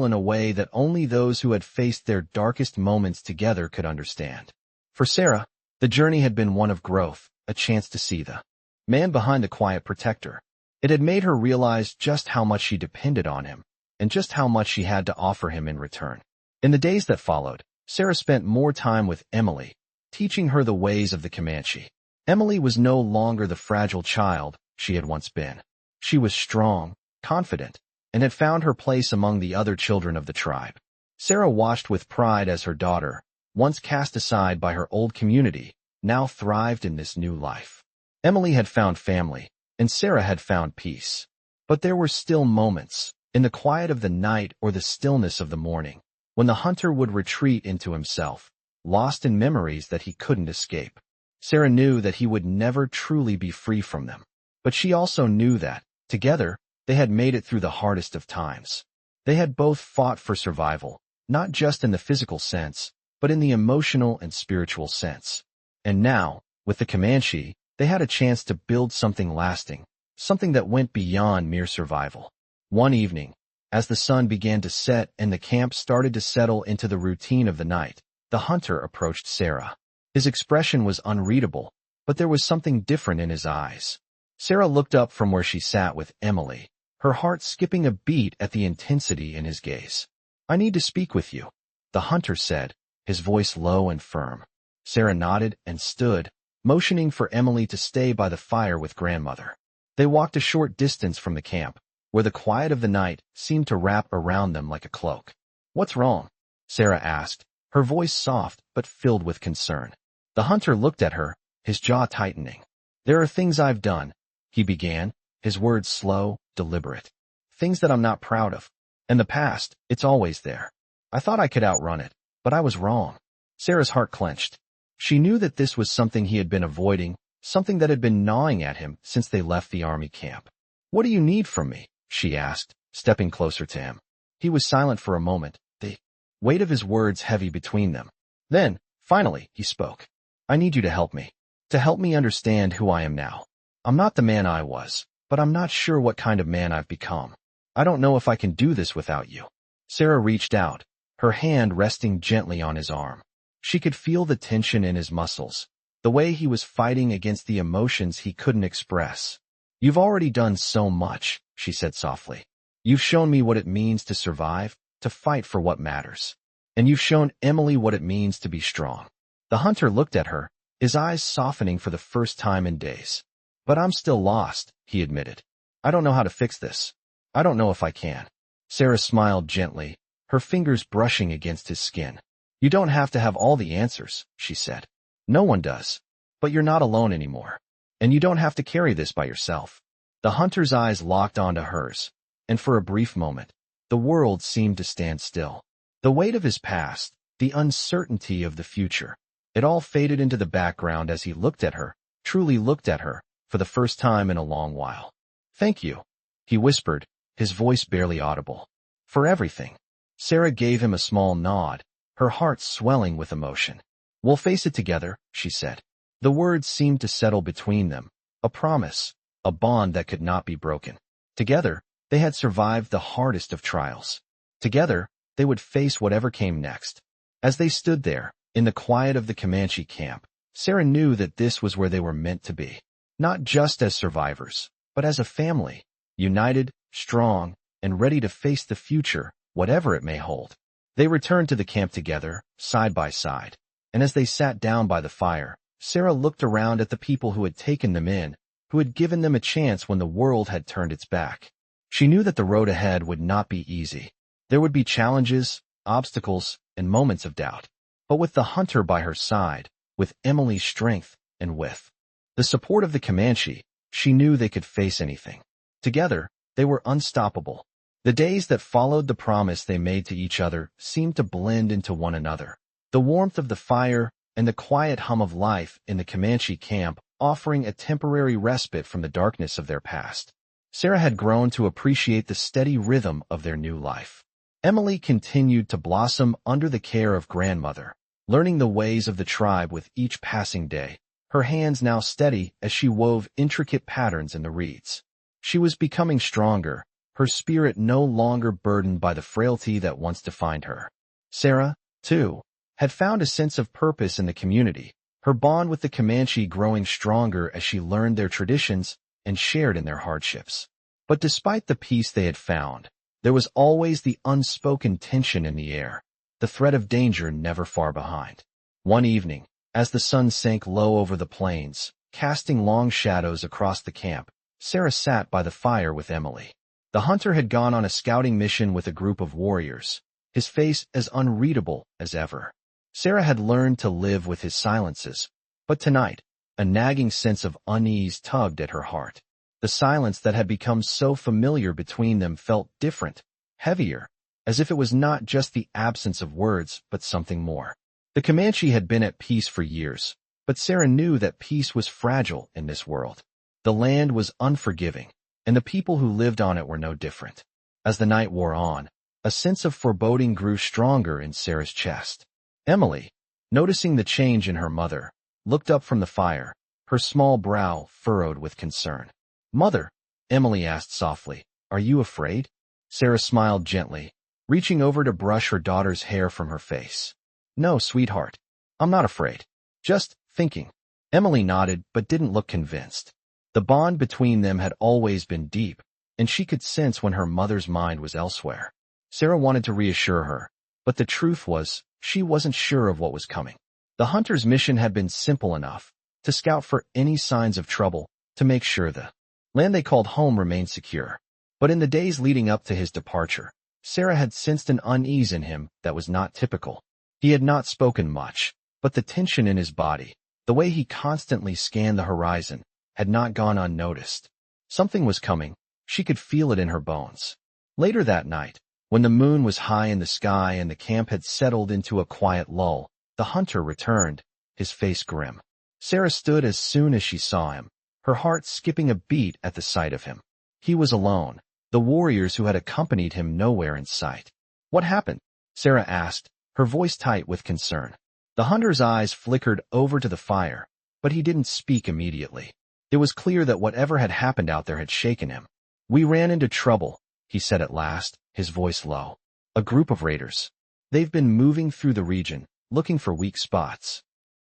in a way that only those who had faced their darkest moments together could understand. For Sarah, the journey had been one of growth, a chance to see the man behind the quiet protector. It had made her realize just how much she depended on him, and just how much she had to offer him in return. In the days that followed, Sarah spent more time with Emily, teaching her the ways of the Comanche. Emily was no longer the fragile child she had once been. She was strong, confident, and had found her place among the other children of the tribe. Sarah watched with pride as her daughter, once cast aside by her old community, now thrived in this new life. Emily had found family, and Sarah had found peace. But there were still moments, in the quiet of the night or the stillness of the morning, when the hunter would retreat into himself, lost in memories that he couldn't escape. Sarah knew that he would never truly be free from them. But she also knew that, together, they had made it through the hardest of times. They had both fought for survival, not just in the physical sense, but in the emotional and spiritual sense. And now, with the Comanche, they had a chance to build something lasting, something that went beyond mere survival. One evening, as the sun began to set and the camp started to settle into the routine of the night, the hunter approached Sarah. His expression was unreadable, but there was something different in his eyes. Sarah looked up from where she sat with Emily, her heart skipping a beat at the intensity in his gaze. "I need to speak with you," the hunter said, his voice low and firm. Sarah nodded and stood, motioning for Emily to stay by the fire with grandmother. They walked a short distance from the camp, where the quiet of the night seemed to wrap around them like a cloak. "What's wrong?" Sarah asked, her voice soft but filled with concern. The hunter looked at her, his jaw tightening. "There are things I've done," he began, his words slow, deliberate. "Things that I'm not proud of. And the past, it's always there. I thought I could outrun it, but I was wrong." Sarah's heart clenched. She knew that this was something he had been avoiding, something that had been gnawing at him since they left the army camp. "What do you need from me?" she asked, stepping closer to him. He was silent for a moment, the weight of his words heavy between them. Then, finally, he spoke. "I need you to help me. To help me understand who I am now." I'm not the man I was, but I'm not sure what kind of man I've become. I don't know if I can do this without you. Sarah reached out, her hand resting gently on his arm. She could feel the tension in his muscles, the way he was fighting against the emotions he couldn't express. You've already done so much, she said softly. You've shown me what it means to survive, to fight for what matters. And you've shown Emily what it means to be strong. The hunter looked at her, his eyes softening for the first time in days. But I'm still lost, he admitted. I don't know how to fix this. I don't know if I can. Sarah smiled gently, her fingers brushing against his skin. You don't have to have all the answers, she said. No one does. But you're not alone anymore. And you don't have to carry this by yourself. The hunter's eyes locked onto hers, and for a brief moment, the world seemed to stand still. The weight of his past, the uncertainty of the future, it all faded into the background as he looked at her, truly looked at her, for the first time in a long while. Thank you, he whispered, his voice barely audible. For everything. Sarah gave him a small nod, her heart swelling with emotion. We'll face it together, she said. The words seemed to settle between them, a promise, a bond that could not be broken. Together, they had survived the hardest of trials. Together, they would face whatever came next. As they stood there, in the quiet of the Comanche camp, Sarah knew that this was where they were meant to be. Not just as survivors, but as a family, united, strong, and ready to face the future, whatever it may hold. They returned to the camp together, side by side, and as they sat down by the fire, Sarah looked around at the people who had taken them in, who had given them a chance when the world had turned its back. She knew that the road ahead would not be easy. There would be challenges, obstacles, and moments of doubt. But with the hunter by her side, with Emily's strength, and with the support of the Comanche, she knew they could face anything. Together, they were unstoppable. The days that followed the promise they made to each other seemed to blend into one another. The warmth of the fire and the quiet hum of life in the Comanche camp offering a temporary respite from the darkness of their past. Sarah had grown to appreciate the steady rhythm of their new life. Emily continued to blossom under the care of grandmother, learning the ways of the tribe with each passing day, her hands now steady as she wove intricate patterns in the reeds. She was becoming stronger, her spirit no longer burdened by the frailty that once defined her. Sarah, too, had found a sense of purpose in the community, her bond with the Comanche growing stronger as she learned their traditions and shared in their hardships. But despite the peace they had found, there was always the unspoken tension in the air, the threat of danger never far behind. One evening, as the sun sank low over the plains, casting long shadows across the camp, Sarah sat by the fire with Emily. The hunter had gone on a scouting mission with a group of warriors, his face as unreadable as ever. Sarah had learned to live with his silences, but tonight, a nagging sense of unease tugged at her heart. The silence that had become so familiar between them felt different, heavier, as if it was not just the absence of words, but something more. The Comanche had been at peace for years, but Sarah knew that peace was fragile in this world. The land was unforgiving, and the people who lived on it were no different. As the night wore on, a sense of foreboding grew stronger in Sarah's chest. Emily, noticing the change in her mother, looked up from the fire, her small brow furrowed with concern. "Mother," Emily asked softly, "are you afraid?" Sarah smiled gently, reaching over to brush her daughter's hair from her face. "No, sweetheart. I'm not afraid. Just thinking." Emily nodded but didn't look convinced. The bond between them had always been deep, and she could sense when her mother's mind was elsewhere. Sarah wanted to reassure her, but the truth was, she wasn't sure of what was coming. The hunter's mission had been simple enough, to scout for any signs of trouble, to make sure the land they called home remained secure. But in the days leading up to his departure, Sarah had sensed an unease in him that was not typical. He had not spoken much, but the tension in his body, the way he constantly scanned the horizon, had not gone unnoticed. Something was coming, she could feel it in her bones. Later that night, when the moon was high in the sky and the camp had settled into a quiet lull, the hunter returned, his face grim. Sarah stood as soon as she saw him, her heart skipping a beat at the sight of him. He was alone, the warriors who had accompanied him nowhere in sight. "What happened?" Sarah asked, her voice tight with concern. The hunter's eyes flickered over to the fire, but he didn't speak immediately. It was clear that whatever had happened out there had shaken him. "We ran into trouble," he said at last, his voice low. "A group of raiders. They've been moving through the region, looking for weak spots."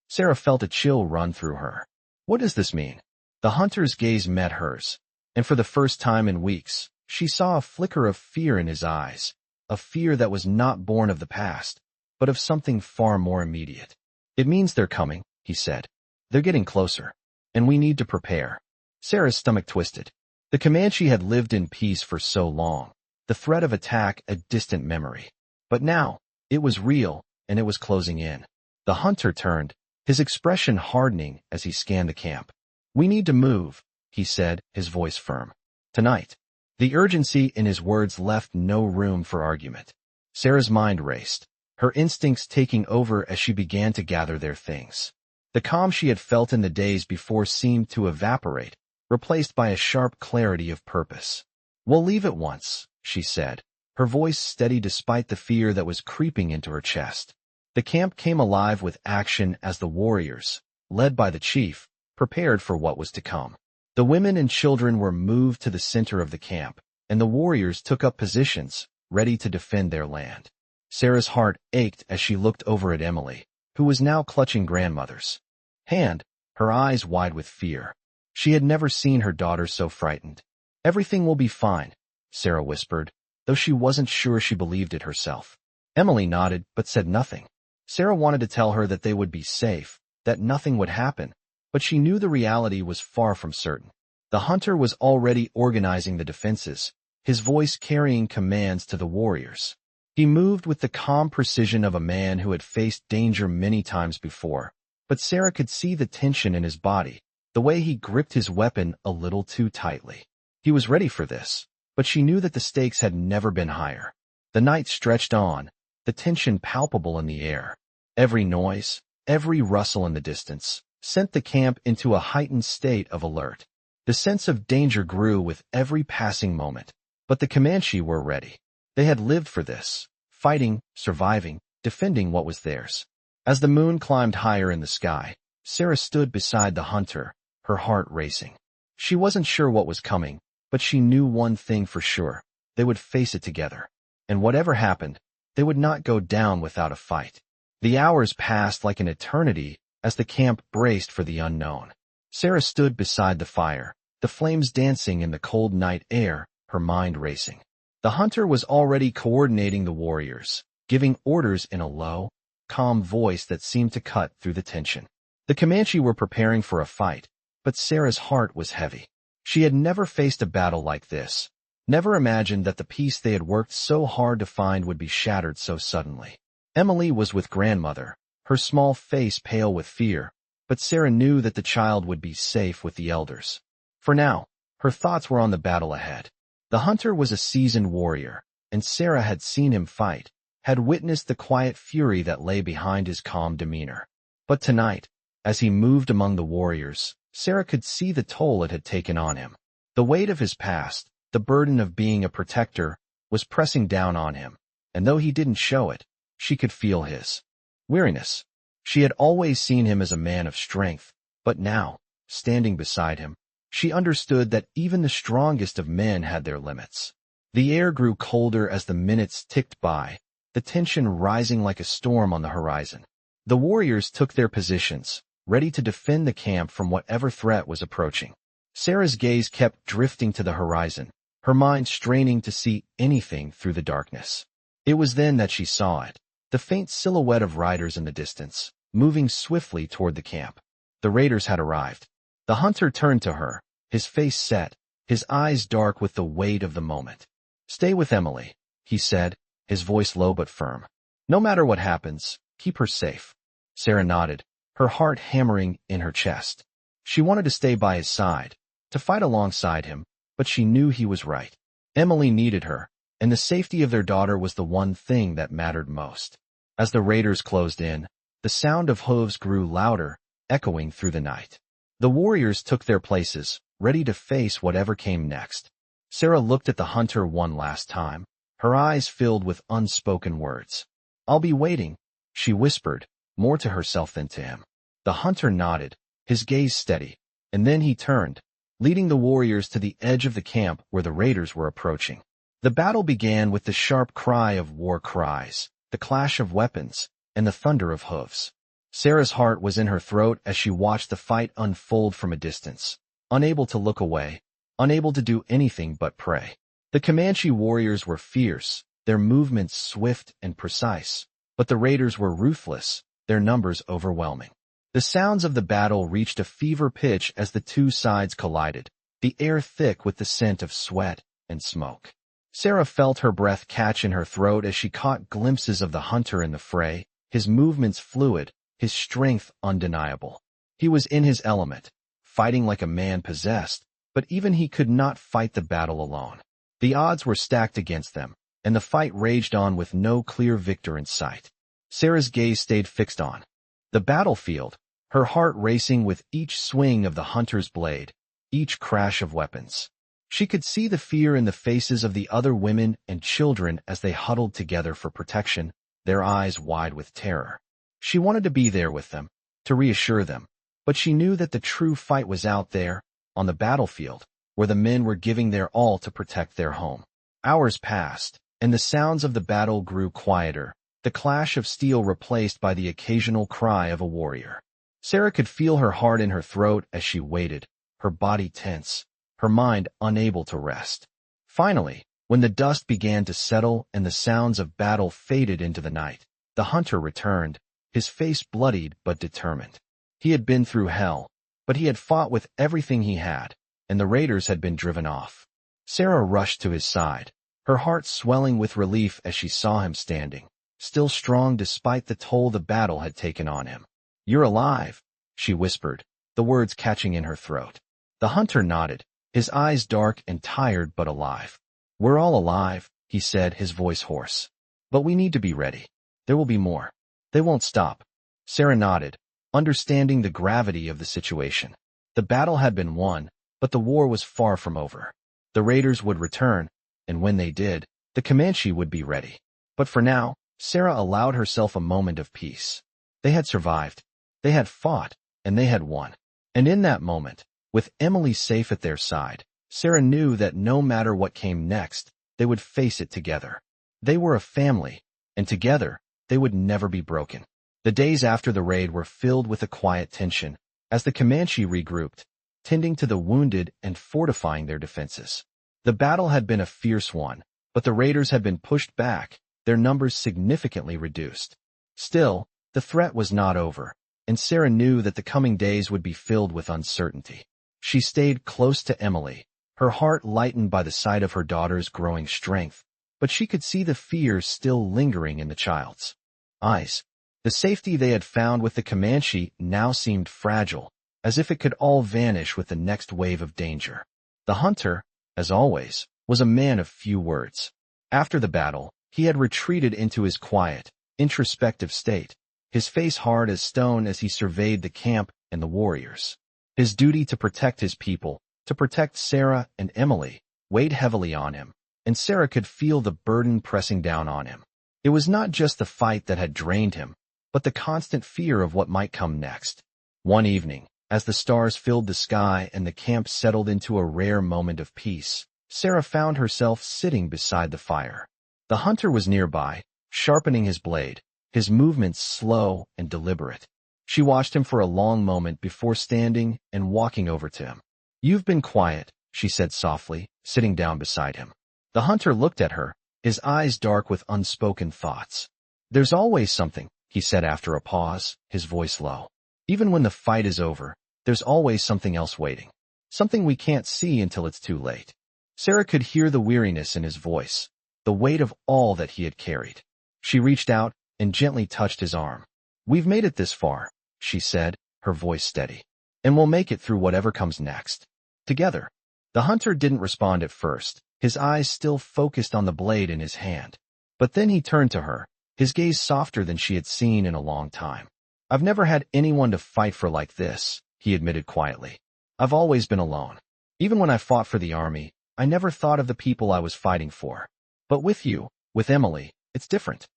Sarah felt a chill run through her. What does this mean? The hunter's gaze met hers, and for the first time in weeks, she saw a flicker of fear in his eyes, a fear that was not born of the past, but of something far more immediate. "It means they're coming," he said. "They're getting closer, and we need to prepare." Sarah's stomach twisted. The Comanche had lived in peace for so long, the threat of attack a distant memory. But now, it was real, and it was closing in. The hunter turned, his expression hardening as he scanned the camp. "We need to move," he said, his voice firm. "Tonight." The urgency in his words left no room for argument. Sarah's mind raced, her instincts taking over as she began to gather their things. The calm she had felt in the days before seemed to evaporate, replaced by a sharp clarity of purpose. "We'll leave at once," she said, her voice steady despite the fear that was creeping into her chest. The camp came alive with action as the warriors, led by the chief, prepared for what was to come. The women and children were moved to the center of the camp, and the warriors took up positions, ready to defend their land. Sarah's heart ached as she looked over at Emily, who was now clutching grandmother's hand, her eyes wide with fear. She had never seen her daughter so frightened. "Everything will be fine," Sarah whispered, though she wasn't sure she believed it herself. Emily nodded but said nothing. Sarah wanted to tell her that they would be safe, that nothing would happen, but she knew the reality was far from certain. The hunter was already organizing the defenses, his voice carrying commands to the warriors. He moved with the calm precision of a man who had faced danger many times before, but Sarah could see the tension in his body, the way he gripped his weapon a little too tightly. He was ready for this, but she knew that the stakes had never been higher. The night stretched on, the tension palpable in the air. Every noise, every rustle in the distance, sent the camp into a heightened state of alert. The sense of danger grew with every passing moment, but the Comanche were ready. They had lived for this, fighting, surviving, defending what was theirs. As the moon climbed higher in the sky, Sarah stood beside the hunter, her heart racing. She wasn't sure what was coming, but she knew one thing for sure: they would face it together. And whatever happened, they would not go down without a fight. The hours passed like an eternity as the camp braced for the unknown. Sarah stood beside the fire, the flames dancing in the cold night air, her mind racing. The hunter was already coordinating the warriors, giving orders in a low, calm voice that seemed to cut through the tension. The Comanche were preparing for a fight, but Sarah's heart was heavy. She had never faced a battle like this, never imagined that the peace they had worked so hard to find would be shattered so suddenly. Emily was with grandmother, her small face pale with fear, but Sarah knew that the child would be safe with the elders. For now, her thoughts were on the battle ahead. The hunter was a seasoned warrior, and Sarah had seen him fight, had witnessed the quiet fury that lay behind his calm demeanor. But tonight, as he moved among the warriors, Sarah could see the toll it had taken on him. The weight of his past, the burden of being a protector, was pressing down on him, and though he didn't show it, she could feel his weariness. She had always seen him as a man of strength, but now, standing beside him, she understood that even the strongest of men had their limits. The air grew colder as the minutes ticked by, the tension rising like a storm on the horizon. The warriors took their positions, ready to defend the camp from whatever threat was approaching. Sarah's gaze kept drifting to the horizon, her mind straining to see anything through the darkness. It was then that she saw it, the faint silhouette of riders in the distance, moving swiftly toward the camp. The raiders had arrived. The hunter turned to her, his face set, his eyes dark with the weight of the moment. "Stay with Emily," he said, his voice low but firm. "No matter what happens, keep her safe." Sarah nodded, her heart hammering in her chest. She wanted to stay by his side, to fight alongside him, but she knew he was right. Emily needed her, and the safety of their daughter was the one thing that mattered most. As the raiders closed in, the sound of hooves grew louder, echoing through the night. The warriors took their places, ready to face whatever came next. Sarah looked at the hunter one last time, her eyes filled with unspoken words. "I'll be waiting," she whispered, more to herself than to him. The hunter nodded, his gaze steady, and then he turned, leading the warriors to the edge of the camp where the raiders were approaching. The battle began with the sharp cry of war cries, the clash of weapons, and the thunder of hooves. Sarah's heart was in her throat as she watched the fight unfold from a distance, unable to look away, unable to do anything but pray. The Comanche warriors were fierce, their movements swift and precise, but the raiders were ruthless, their numbers overwhelming. The sounds of the battle reached a fever pitch as the two sides collided, the air thick with the scent of sweat and smoke. Sarah felt her breath catch in her throat as she caught glimpses of the hunter in the fray, his movements fluid, his strength undeniable. He was in his element, fighting like a man possessed, but even he could not fight the battle alone. The odds were stacked against them, and the fight raged on with no clear victor in sight. Sarah's gaze stayed fixed on the battlefield, her heart racing with each swing of the hunter's blade, each crash of weapons. She could see the fear in the faces of the other women and children as they huddled together for protection, their eyes wide with terror. She wanted to be there with them, to reassure them, but she knew that the true fight was out there, on the battlefield, where the men were giving their all to protect their home. Hours passed, and the sounds of the battle grew quieter, the clash of steel replaced by the occasional cry of a warrior. Sarah could feel her heart in her throat as she waited, her body tense, her mind unable to rest. Finally, when the dust began to settle and the sounds of battle faded into the night, the hunter returned, his face bloodied but determined. He had been through hell, but he had fought with everything he had, and the raiders had been driven off. Sarah rushed to his side, her heart swelling with relief as she saw him standing, still strong despite the toll the battle had taken on him. "You're alive," she whispered, the words catching in her throat. The hunter nodded, his eyes dark and tired but alive. "We're all alive," he said, his voice hoarse. "But we need to be ready. There will be more. They won't stop." Sarah nodded, understanding the gravity of the situation. The battle had been won, but the war was far from over. The raiders would return, and when they did, the Comanche would be ready. But for now, Sarah allowed herself a moment of peace. They had survived. They had fought, and they had won. And in that moment, with Emily safe at their side, Sarah knew that no matter what came next, they would face it together. They were a family, and together, they would never be broken. The days after the raid were filled with a quiet tension, as the Comanche regrouped, tending to the wounded and fortifying their defenses. The battle had been a fierce one, but the raiders had been pushed back, their numbers significantly reduced. Still, the threat was not over, and Sarah knew that the coming days would be filled with uncertainty. She stayed close to Emily, her heart lightened by the sight of her daughter's growing strength, but she could see the fear still lingering in the child's eyes. The safety they had found with the Comanche now seemed fragile, as if it could all vanish with the next wave of danger. The hunter, as always, was a man of few words. After the battle, he had retreated into his quiet, introspective state, his face hard as stone as he surveyed the camp and the warriors. His duty to protect his people, to protect Sarah and Emily, weighed heavily on him, and Sarah could feel the burden pressing down on him. It was not just the fight that had drained him, but the constant fear of what might come next. One evening, as the stars filled the sky and the camp settled into a rare moment of peace, Sarah found herself sitting beside the fire. The hunter was nearby, sharpening his blade, his movements slow and deliberate. She watched him for a long moment before standing and walking over to him. "You've been quiet," she said softly, sitting down beside him. The hunter looked at her, his eyes dark with unspoken thoughts. "There's always something," he said after a pause, his voice low. "Even when the fight is over, there's always something else waiting. Something we can't see until it's too late." Sarah could hear the weariness in his voice, the weight of all that he had carried. She reached out and gently touched his arm. "We've made it this far," she said, her voice steady. "And we'll make it through whatever comes next. Together." The hunter didn't respond at first, his eyes still focused on the blade in his hand. But then he turned to her, his gaze softer than she had seen in a long time. "I've never had anyone to fight for like this," he admitted quietly. "I've always been alone. Even when I fought for the army, I never thought of the people I was fighting for. But with you, with Emily, it's different."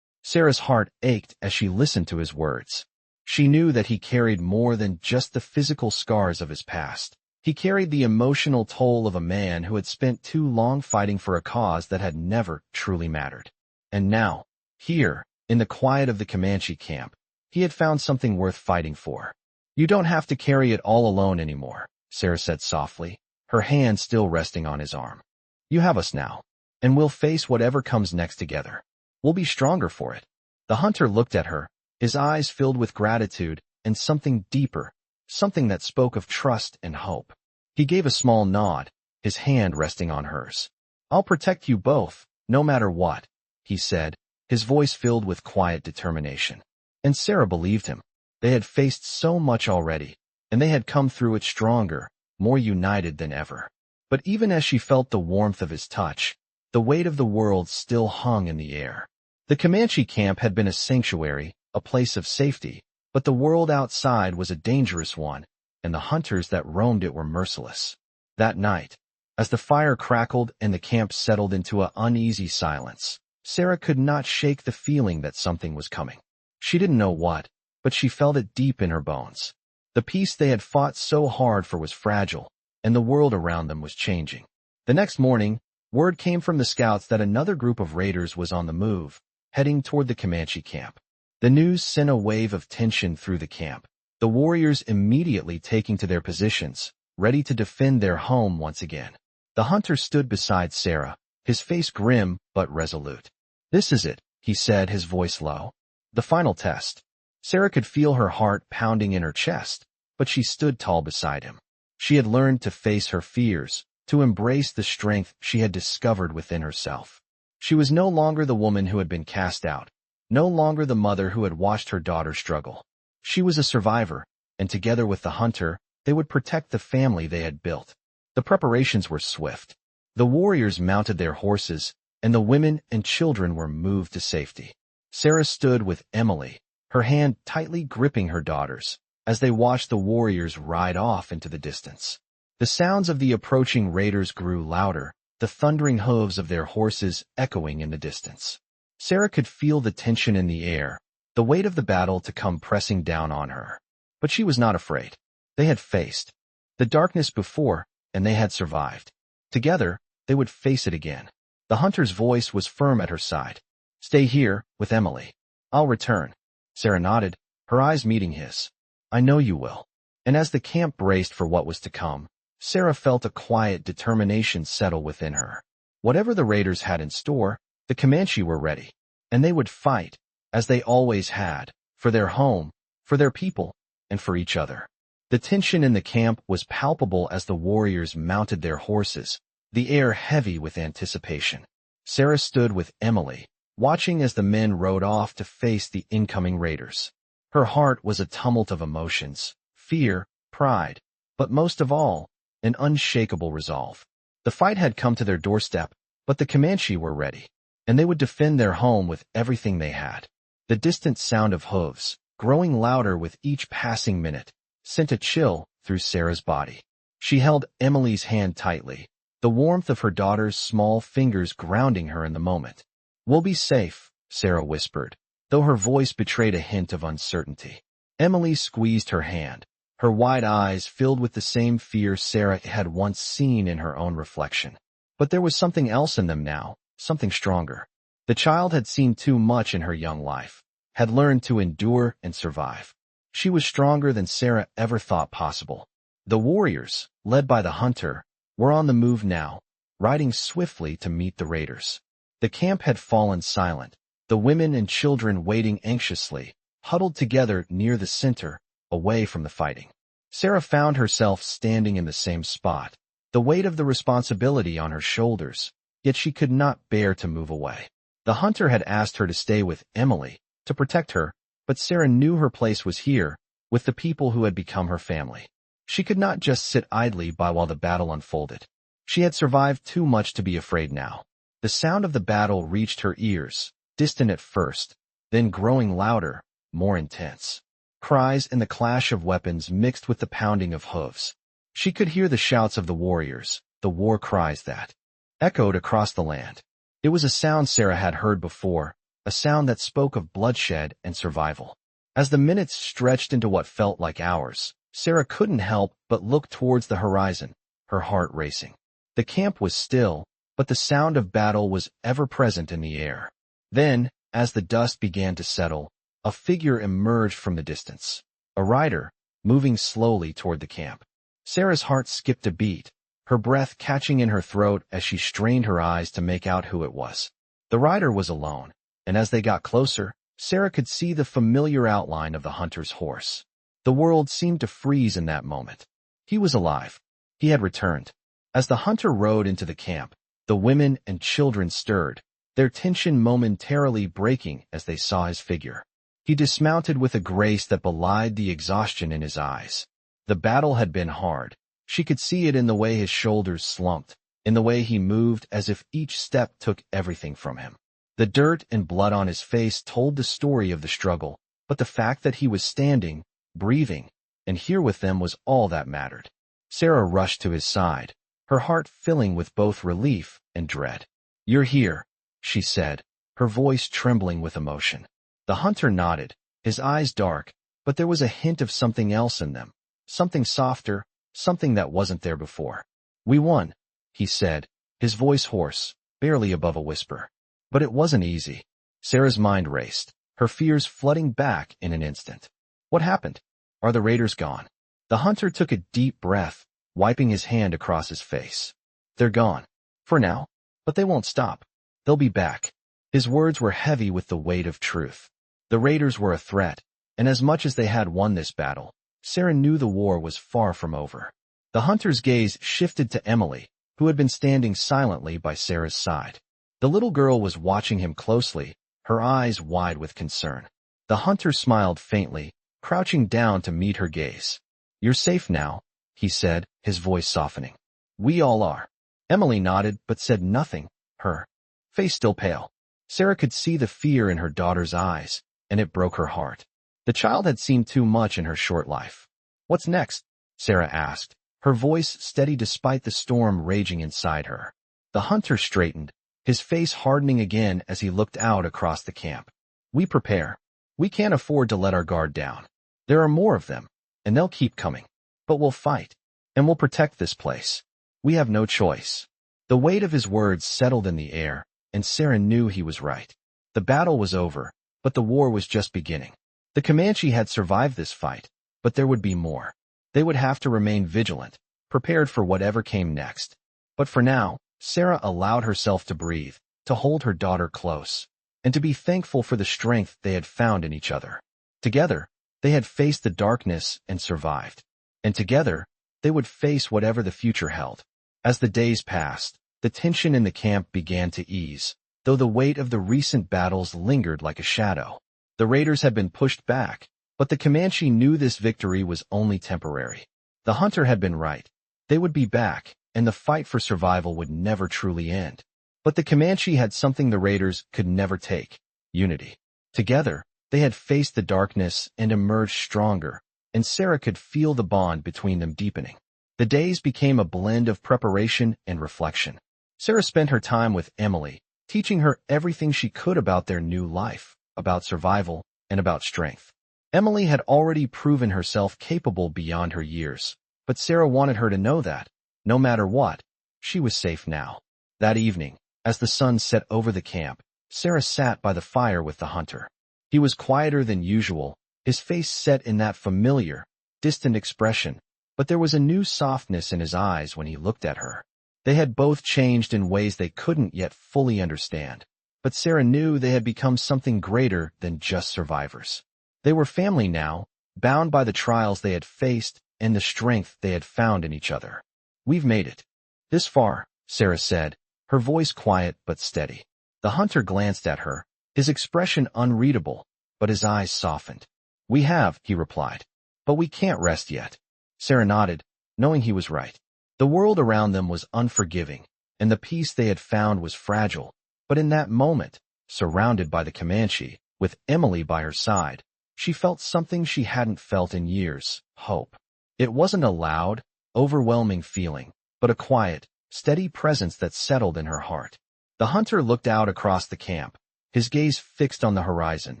Sarah's heart ached as she listened to his words. She knew that he carried more than just the physical scars of his past. He carried the emotional toll of a man who had spent too long fighting for a cause that had never truly mattered. And now, here, in the quiet of the Comanche camp, he had found something worth fighting for. "You don't have to carry it all alone anymore," Sarah said softly, her hand still resting on his arm. "You have us now, and we'll face whatever comes next together. We'll be stronger for it." The hunter looked at her, his eyes filled with gratitude and something deeper, something that spoke of trust and hope. He gave a small nod, his hand resting on hers. "I'll protect you both, no matter what," he said, his voice filled with quiet determination. And Sarah believed him. They had faced so much already, and they had come through it stronger, more united than ever. But even as she felt the warmth of his touch, the weight of the world still hung in the air. The Comanche camp had been a sanctuary, a place of safety, but the world outside was a dangerous one, and the hunters that roamed it were merciless. That night, as the fire crackled and the camp settled into an uneasy silence, Sarah could not shake the feeling that something was coming. She didn't know what, but she felt it deep in her bones. The peace they had fought so hard for was fragile, and the world around them was changing. The next morning, word came from the scouts that another group of raiders was on the move, heading toward the Comanche camp. The news sent a wave of tension through the camp, the warriors immediately taking to their positions, ready to defend their home once again. The hunter stood beside Sarah, his face grim but resolute. "This is it," he said, his voice low. "The final test." Sarah could feel her heart pounding in her chest, but she stood tall beside him. She had learned to face her fears, to embrace the strength she had discovered within herself. She was no longer the woman who had been cast out, no longer the mother who had watched her daughter struggle. She was a survivor, and together with the hunter, they would protect the family they had built. The preparations were swift. The warriors mounted their horses, and the women and children were moved to safety. Sarah stood with Emily, her hand tightly gripping her daughter's, as they watched the warriors ride off into the distance. The sounds of the approaching raiders grew louder, the thundering hooves of their horses echoing in the distance. Sarah could feel the tension in the air, the weight of the battle to come pressing down on her. But she was not afraid. They had faced the darkness before, and they had survived. Together, they would face it again. The hunter's voice was firm at her side. "Stay here, with Emily. I'll return." Sarah nodded, her eyes meeting his. "I know you will." And as the camp braced for what was to come, Sarah felt a quiet determination settle within her. Whatever the raiders had in store, the Comanche were ready, and they would fight, as they always had, for their home, for their people, and for each other. The tension in the camp was palpable as the warriors mounted their horses, the air heavy with anticipation. Sarah stood with Emily, watching as the men rode off to face the incoming raiders. Her heart was a tumult of emotions, fear, pride, but most of all, an unshakable resolve. The fight had come to their doorstep, but the Comanche were ready, and they would defend their home with everything they had. The distant sound of hooves, growing louder with each passing minute, sent a chill through Sarah's body. She held Emily's hand tightly, the warmth of her daughter's small fingers grounding her in the moment. "We'll be safe," Sarah whispered, though her voice betrayed a hint of uncertainty. Emily squeezed her hand, her wide eyes filled with the same fear Sarah had once seen in her own reflection. But there was something else in them now, something stronger. The child had seen too much in her young life, had learned to endure and survive. She was stronger than Sarah ever thought possible. The warriors, led by the hunter, were on the move now, riding swiftly to meet the raiders. The camp had fallen silent, the women and children waiting anxiously, huddled together near the center, away from the fighting. Sarah found herself standing in the same spot, the weight of the responsibility on her shoulders, yet she could not bear to move away. The hunter had asked her to stay with Emily, to protect her, but Sarah knew her place was here, with the people who had become her family. She could not just sit idly by while the battle unfolded. She had survived too much to be afraid now. The sound of the battle reached her ears, distant at first, then growing louder, more intense. Cries and the clash of weapons mixed with the pounding of hooves. She could hear the shouts of the warriors, the war cries that echoed across the land. It was a sound Sarah had heard before, a sound that spoke of bloodshed and survival. As the minutes stretched into what felt like hours, Sarah couldn't help but look towards the horizon, her heart racing. The camp was still, but the sound of battle was ever present in the air. Then, as the dust began to settle, a figure emerged from the distance. A rider, moving slowly toward the camp. Sarah's heart skipped a beat, her breath catching in her throat as she strained her eyes to make out who it was. The rider was alone, and as they got closer, Sarah could see the familiar outline of the hunter's horse. The world seemed to freeze in that moment. He was alive. He had returned. As the hunter rode into the camp, the women and children stirred, their tension momentarily breaking as they saw his figure. He dismounted with a grace that belied the exhaustion in his eyes. The battle had been hard. She could see it in the way his shoulders slumped, in the way he moved as if each step took everything from him. The dirt and blood on his face told the story of the struggle, but the fact that he was standing, breathing, and here with them was all that mattered. Sarah rushed to his side, her heart filling with both relief and dread. "You're here," she said, her voice trembling with emotion. The hunter nodded, his eyes dark, but there was a hint of something else in them, something softer, something that wasn't there before. "We won," he said, his voice hoarse, barely above a whisper. But it wasn't easy. Sarah's mind raced, her fears flooding back in an instant. What happened? Are the raiders gone? The hunter took a deep breath, wiping his hand across his face. "They're gone. For now. But they won't stop. They'll be back." His words were heavy with the weight of truth. The raiders were a threat, and as much as they had won this battle, Sarah knew the war was far from over. The hunter's gaze shifted to Emily, who had been standing silently by Sarah's side. The little girl was watching him closely, her eyes wide with concern. The hunter smiled faintly, crouching down to meet her gaze. "You're safe now," he said, his voice softening. "We all are." Emily nodded but said nothing, her face still pale. Sarah could see the fear in her daughter's eyes, and it broke her heart. The child had seen too much in her short life. "What's next?" Sarah asked, her voice steady despite the storm raging inside her. The hunter straightened, his face hardening again as he looked out across the camp. "We prepare. We can't afford to let our guard down. There are more of them, and they'll keep coming. But we'll fight, and we'll protect this place. We have no choice." The weight of his words settled in the air, and Sarah knew he was right. The battle was over, but the war was just beginning. The Comanche had survived this fight, but there would be more. They would have to remain vigilant, prepared for whatever came next. But for now, Sarah allowed herself to breathe, to hold her daughter close, and to be thankful for the strength they had found in each other. Together, they had faced the darkness and survived. And together, they would face whatever the future held. As the days passed, the tension in the camp began to ease, though the weight of the recent battles lingered like a shadow. The raiders had been pushed back, but the Comanche knew this victory was only temporary. The hunter had been right. They would be back, and the fight for survival would never truly end. But the Comanche had something the raiders could never take: unity. Together, they had faced the darkness and emerged stronger, and Sarah could feel the bond between them deepening. The days became a blend of preparation and reflection. Sarah spent her time with Emily, teaching her everything she could about their new life, about survival, and about strength. Emily had already proven herself capable beyond her years, but Sarah wanted her to know that, no matter what, she was safe now. That evening, as the sun set over the camp, Sarah sat by the fire with the hunter. He was quieter than usual, his face set in that familiar, distant expression, but there was a new softness in his eyes when he looked at her. They had both changed in ways they couldn't yet fully understand, but Sarah knew they had become something greater than just survivors. They were family now, bound by the trials they had faced and the strength they had found in each other. "We've made it. This far," Sarah said, her voice quiet but steady. The hunter glanced at her, his expression unreadable, but his eyes softened. "We have," he replied. "But we can't rest yet." Sarah nodded, knowing he was right. The world around them was unforgiving, and the peace they had found was fragile. But in that moment, surrounded by the Comanche, with Emily by her side, she felt something she hadn't felt in years: hope. It wasn't a loud, overwhelming feeling, but a quiet, steady presence that settled in her heart. The hunter looked out across the camp, his gaze fixed on the horizon,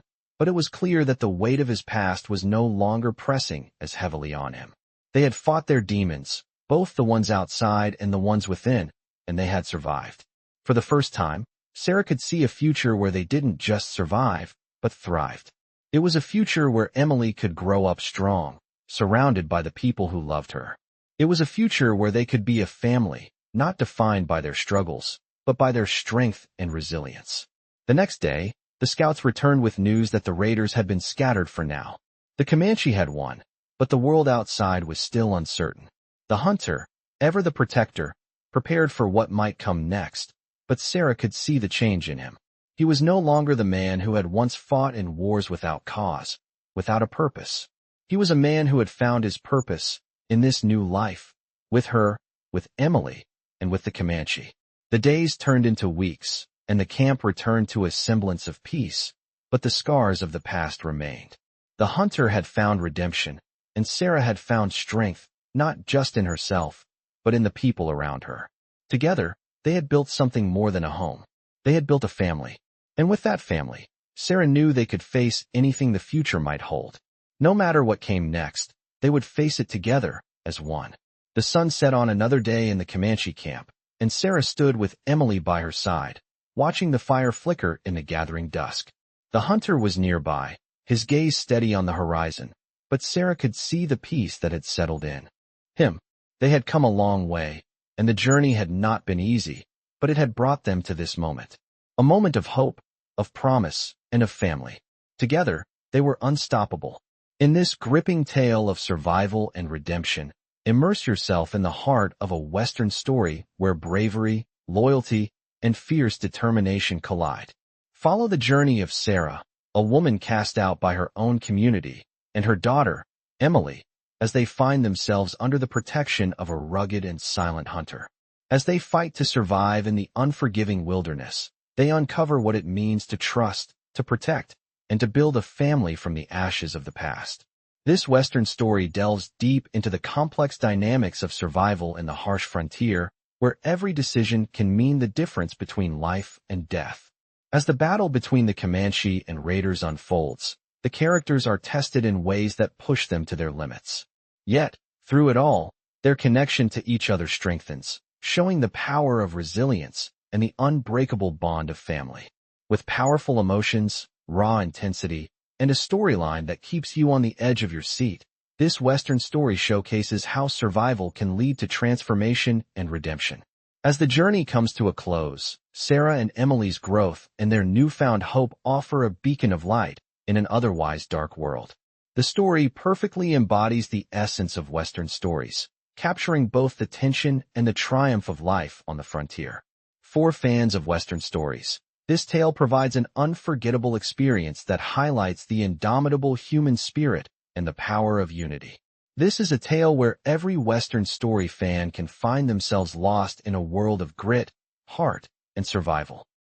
but it was clear that the weight of his past was no longer pressing as heavily on him. They had fought their demons, both the ones outside and the ones within, and they had survived. For the first time, Sarah could see a future where they didn't just survive, but thrived. It was a future where Emily could grow up strong, surrounded by the people who loved her. It was a future where they could be a family, not defined by their struggles, but by their strength and resilience. The next day, the scouts returned with news that the raiders had been scattered for now. The Comanche had won, but the world outside was still uncertain. The hunter, ever the protector, prepared for what might come next, but Sarah could see the change in him. He was no longer the man who had once fought in wars without cause, without a purpose. He was a man who had found his purpose in this new life, with her, with Emily, and with the Comanche. The days turned into weeks, and the camp returned to a semblance of peace, but the scars of the past remained. The hunter had found redemption, and Sarah had found strength, not just in herself, but in the people around her. Together, they had built something more than a home. They had built a family. And with that family, Sarah knew they could face anything the future might hold. No matter what came next, they would face it together as one. The sun set on another day in the Comanche camp, and Sarah stood with Emily by her side, watching the fire flicker in the gathering dusk. The hunter was nearby, his gaze steady on the horizon, but Sarah could see the peace that had settled in him. They had come a long way, and the journey had not been easy, but it had brought them to this moment. A moment of hope, of promise, and of family. Together, they were unstoppable. In this gripping tale of survival and redemption, immerse yourself in the heart of a Western story where bravery, loyalty, and fierce determination collide. Follow the journey of Sarah, a woman cast out by her own community, and her daughter, Emily, as they find themselves under the protection of a rugged and silent hunter. As they fight to survive in the unforgiving wilderness, they uncover what it means to trust, to protect, and to build a family from the ashes of the past. This Western story delves deep into the complex dynamics of survival in the harsh frontier, where every decision can mean the difference between life and death. As the battle between the Comanche and raiders unfolds, the characters are tested in ways that push them to their limits. Yet, through it all, their connection to each other strengthens, showing the power of resilience and the unbreakable bond of family. With powerful emotions, raw intensity, and a storyline that keeps you on the edge of your seat, this Western story showcases how survival can lead to transformation and redemption. As the journey comes to a close, Sarah and Emily's growth and their newfound hope offer a beacon of light in an otherwise dark world. The story perfectly embodies the essence of Western stories, capturing both the tension and the triumph of life on the frontier. For fans of Western stories, this tale provides an unforgettable experience that highlights the indomitable human spirit and the power of unity. This is a tale where every Western story fan can find themselves lost in a world of grit, heart, and survival.